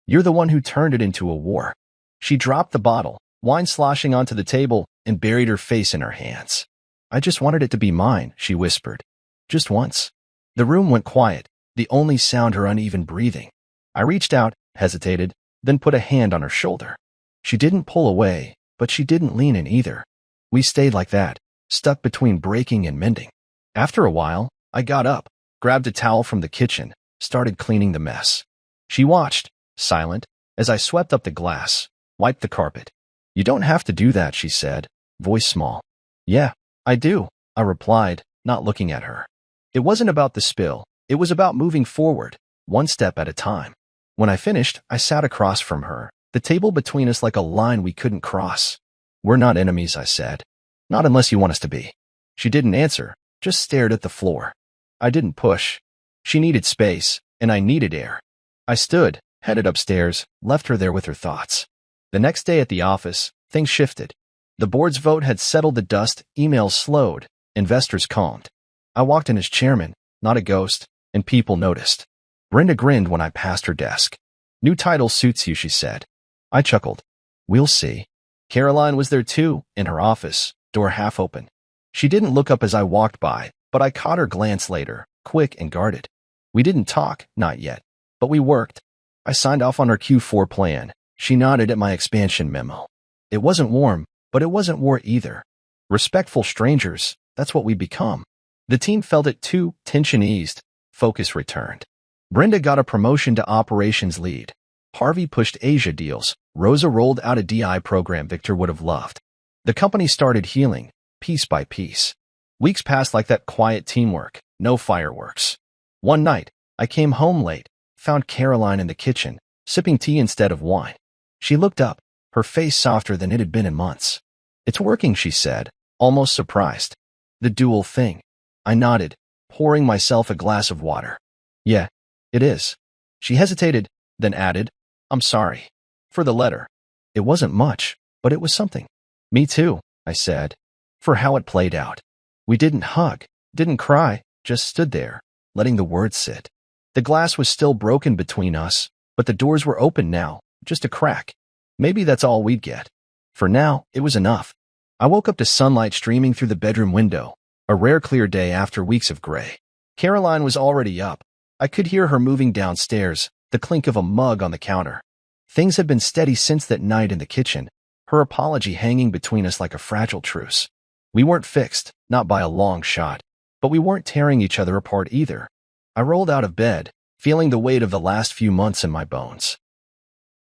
You're the one who turned it into a war." She dropped the bottle, wine sloshing onto the table, and buried her face in her hands. "I just wanted it to be mine," she whispered. "Just once." The room went quiet, the only sound her uneven breathing. I reached out, hesitated, then put a hand on her shoulder. She didn't pull away, but she didn't lean in either. We stayed like that, stuck between breaking and mending. After a while, I got up, grabbed a towel from the kitchen, started cleaning the mess. She watched, silent, as I swept up the glass, wiped the carpet. "You don't have to do that," she said, voice small. "Yeah, I do," I replied, not looking at her. It wasn't about the spill. It was about moving forward, one step at a time. When I finished, I sat across from her, the table between us like a line we couldn't cross. "We're not enemies," I said. "Not unless you want us to be." She didn't answer, just stared at the floor. I didn't push. She needed space, and I needed air. I stood, headed upstairs, left her there with her thoughts. The next day at the office, things shifted. The board's vote had settled the dust, emails slowed, investors calmed. I walked in as chairman, not a ghost, and people noticed. Brenda grinned when I passed her desk. "New title suits you," she said. I chuckled. "We'll see." Caroline was there too, in her office, door half open. She didn't look up as I walked by, but I caught her glance later, quick and guarded. We didn't talk, not yet, but we worked. I signed off on her Q4 plan. She nodded at my expansion memo. It wasn't warm, but it wasn't war either. Respectful strangers, that's what we become. The team felt it too, tension eased, focus returned. Brenda got a promotion to operations lead. Harvey pushed Asia deals. Rosa rolled out a DI program Victor would have loved. The company started healing, piece by piece. Weeks passed like that, quiet teamwork, no fireworks. One night, I came home late, found Caroline in the kitchen, sipping tea instead of wine. She looked up, her face softer than it had been in months. "It's working," she said, almost surprised. "The dual thing." I nodded, pouring myself a glass of water. "Yeah, it is." She hesitated, then added, "I'm sorry. For the letter." It wasn't much, but it was something. "Me too," I said, for how it played out. We didn't hug, didn't cry, just stood there, letting the words sit. The glass was still broken between us, but the doors were open now, just a crack. Maybe that's all we'd get. For now, it was enough. I woke up to sunlight streaming through the bedroom window, a rare clear day after weeks of gray. Caroline was already up. I could hear her moving downstairs, the clink of a mug on the counter. Things had been steady since that night in the kitchen, her apology hanging between us like a fragile truce. We weren't fixed, not by a long shot, but we weren't tearing each other apart either. I rolled out of bed, feeling the weight of the last few months in my bones.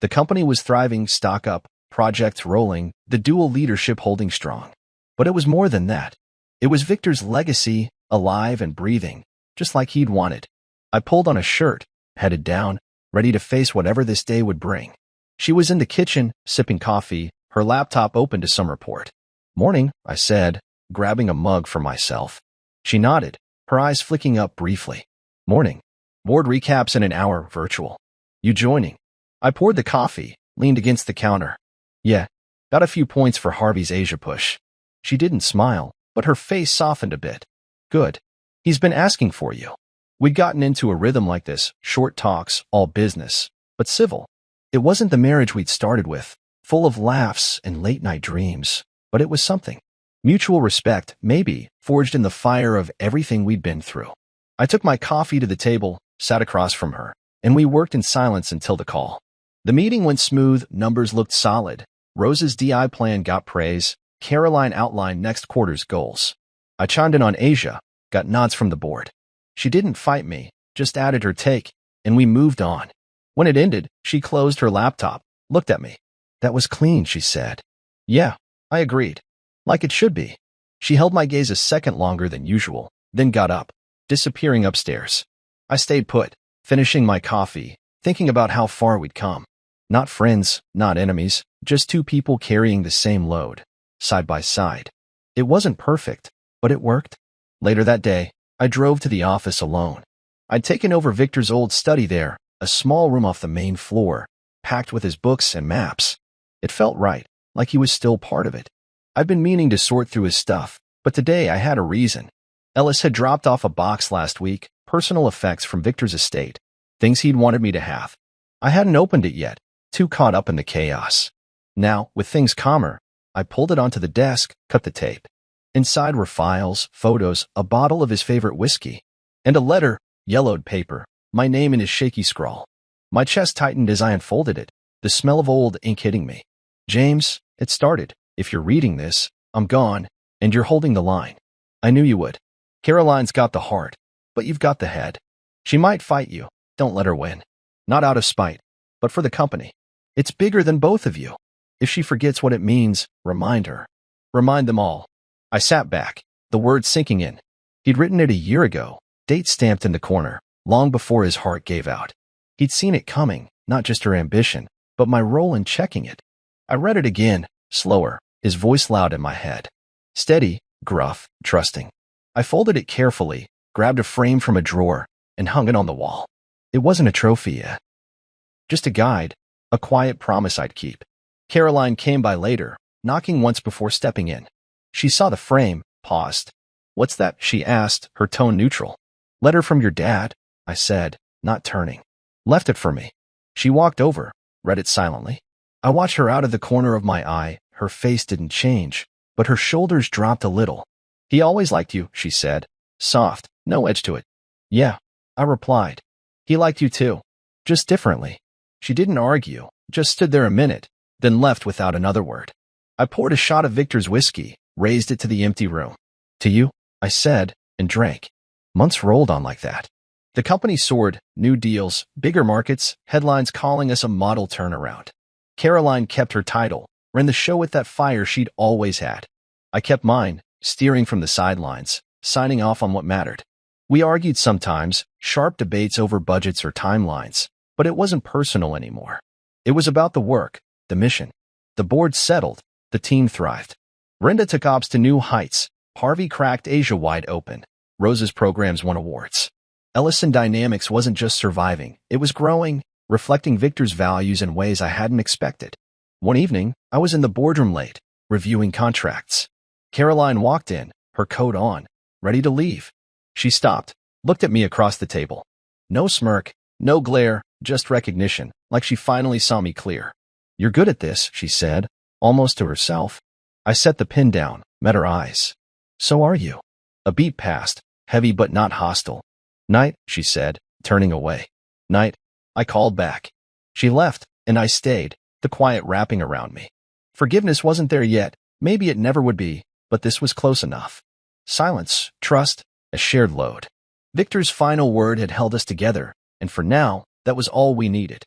The company was thriving, stock up, projects rolling, the dual leadership holding strong. But it was more than that. It was Victor's legacy, alive and breathing, just like he'd wanted. I pulled on a shirt, headed down, ready to face whatever this day would bring. She was in the kitchen, sipping coffee, her laptop open to some report. "Morning," I said, grabbing a mug for myself. She nodded, her eyes flicking up briefly. "Morning. Board recaps in an hour, virtual. You joining?" I poured the coffee, leaned against the counter. "Yeah, got a few points for Harvey's Asia push." She didn't smile, but her face softened a bit. "Good. He's been asking for you." We'd gotten into a rhythm like this, short talks, all business, but civil. It wasn't the marriage we'd started with, full of laughs and late-night dreams, but it was something. Mutual respect, maybe, forged in the fire of everything we'd been through. I took my coffee to the table, sat across from her, and we worked in silence until the call. The meeting went smooth, numbers looked solid. Rose's DI plan got praise. Caroline outlined next quarter's goals. I chimed in on Asia, got nods from the board. She didn't fight me, just added her take, and we moved on. When it ended, she closed her laptop, looked at me. "That was clean," she said. "Yeah," I agreed. "Like it should be." She held my gaze a second longer than usual, then got up, disappearing upstairs. I stayed put, finishing my coffee, thinking about how far we'd come. Not friends, not enemies, just two people carrying the same load, side by side. It wasn't perfect, but it worked. Later that day, I drove to the office alone. I'd taken over Victor's old study there, a small room off the main floor, packed with his books and maps. It felt right, like he was still part of it. I'd been meaning to sort through his stuff, but today I had a reason. Ellis had dropped off a box last week, personal effects from Victor's estate, things he'd wanted me to have. I hadn't opened it yet, too caught up in the chaos. Now, with things calmer, I pulled it onto the desk, cut the tape. Inside were files, photos, a bottle of his favorite whiskey, and a letter, yellowed paper, my name in his shaky scrawl. My chest tightened as I unfolded it, the smell of old ink hitting me. "James," it started, "if you're reading this, I'm gone, and you're holding the line. I knew you would. Caroline's got the heart, but you've got the head. She might fight you. Don't let her win. Not out of spite, but for the company. It's bigger than both of you. If she forgets what it means, remind her. Remind them all." I sat back, the words sinking in. He'd written it a year ago, date stamped in the corner, long before his heart gave out. He'd seen it coming, not just her ambition, but my role in checking it. I read it again, slower, his voice loud in my head. Steady, gruff, trusting. I folded it carefully, grabbed a frame from a drawer, and hung it on the wall. It wasn't a trophy yet. Just a guide, a quiet promise I'd keep. Caroline came by later, knocking once before stepping in. She saw the frame, paused. "What's that?" she asked, her tone neutral. "Letter from your dad," I said, not turning. "Left it for me." She walked over, read it silently. I watched her out of the corner of my eye. Her face didn't change, but her shoulders dropped a little. "He always liked you," she said. Soft, no edge to it. "Yeah," I replied. "He liked you too. Just differently." She didn't argue, just stood there a minute, then left without another word. I poured a shot of Victor's whiskey, raised it to the empty room. "To you," I said, and drank. Months rolled on like that. The company soared, new deals, bigger markets, headlines calling us a model turnaround. Caroline kept her title, ran the show with that fire she'd always had. I kept mine, steering from the sidelines, signing off on what mattered. We argued sometimes, sharp debates over budgets or timelines, but it wasn't personal anymore. It was about the work, the mission. The board settled, the team thrived. Brenda took ops to new heights. Harvey cracked Asia wide open. Rose's programs won awards. Ellison Dynamics wasn't just surviving, it was growing, reflecting Victor's values in ways I hadn't expected. One evening, I was in the boardroom late, reviewing contracts. Caroline walked in, her coat on, ready to leave. She stopped, looked at me across the table. No smirk, no glare, just recognition, like she finally saw me clear. You're good at this, she said, almost to herself. I set the pin down, met her eyes. So are you. A beat passed, heavy but not hostile. Night, she said, turning away. Night, I called back. She left, and I stayed, the quiet wrapping around me. Forgiveness wasn't there yet, maybe it never would be, but this was close enough. Silence, trust, a shared load. Victor's final word had held us together, and for now, that was all we needed.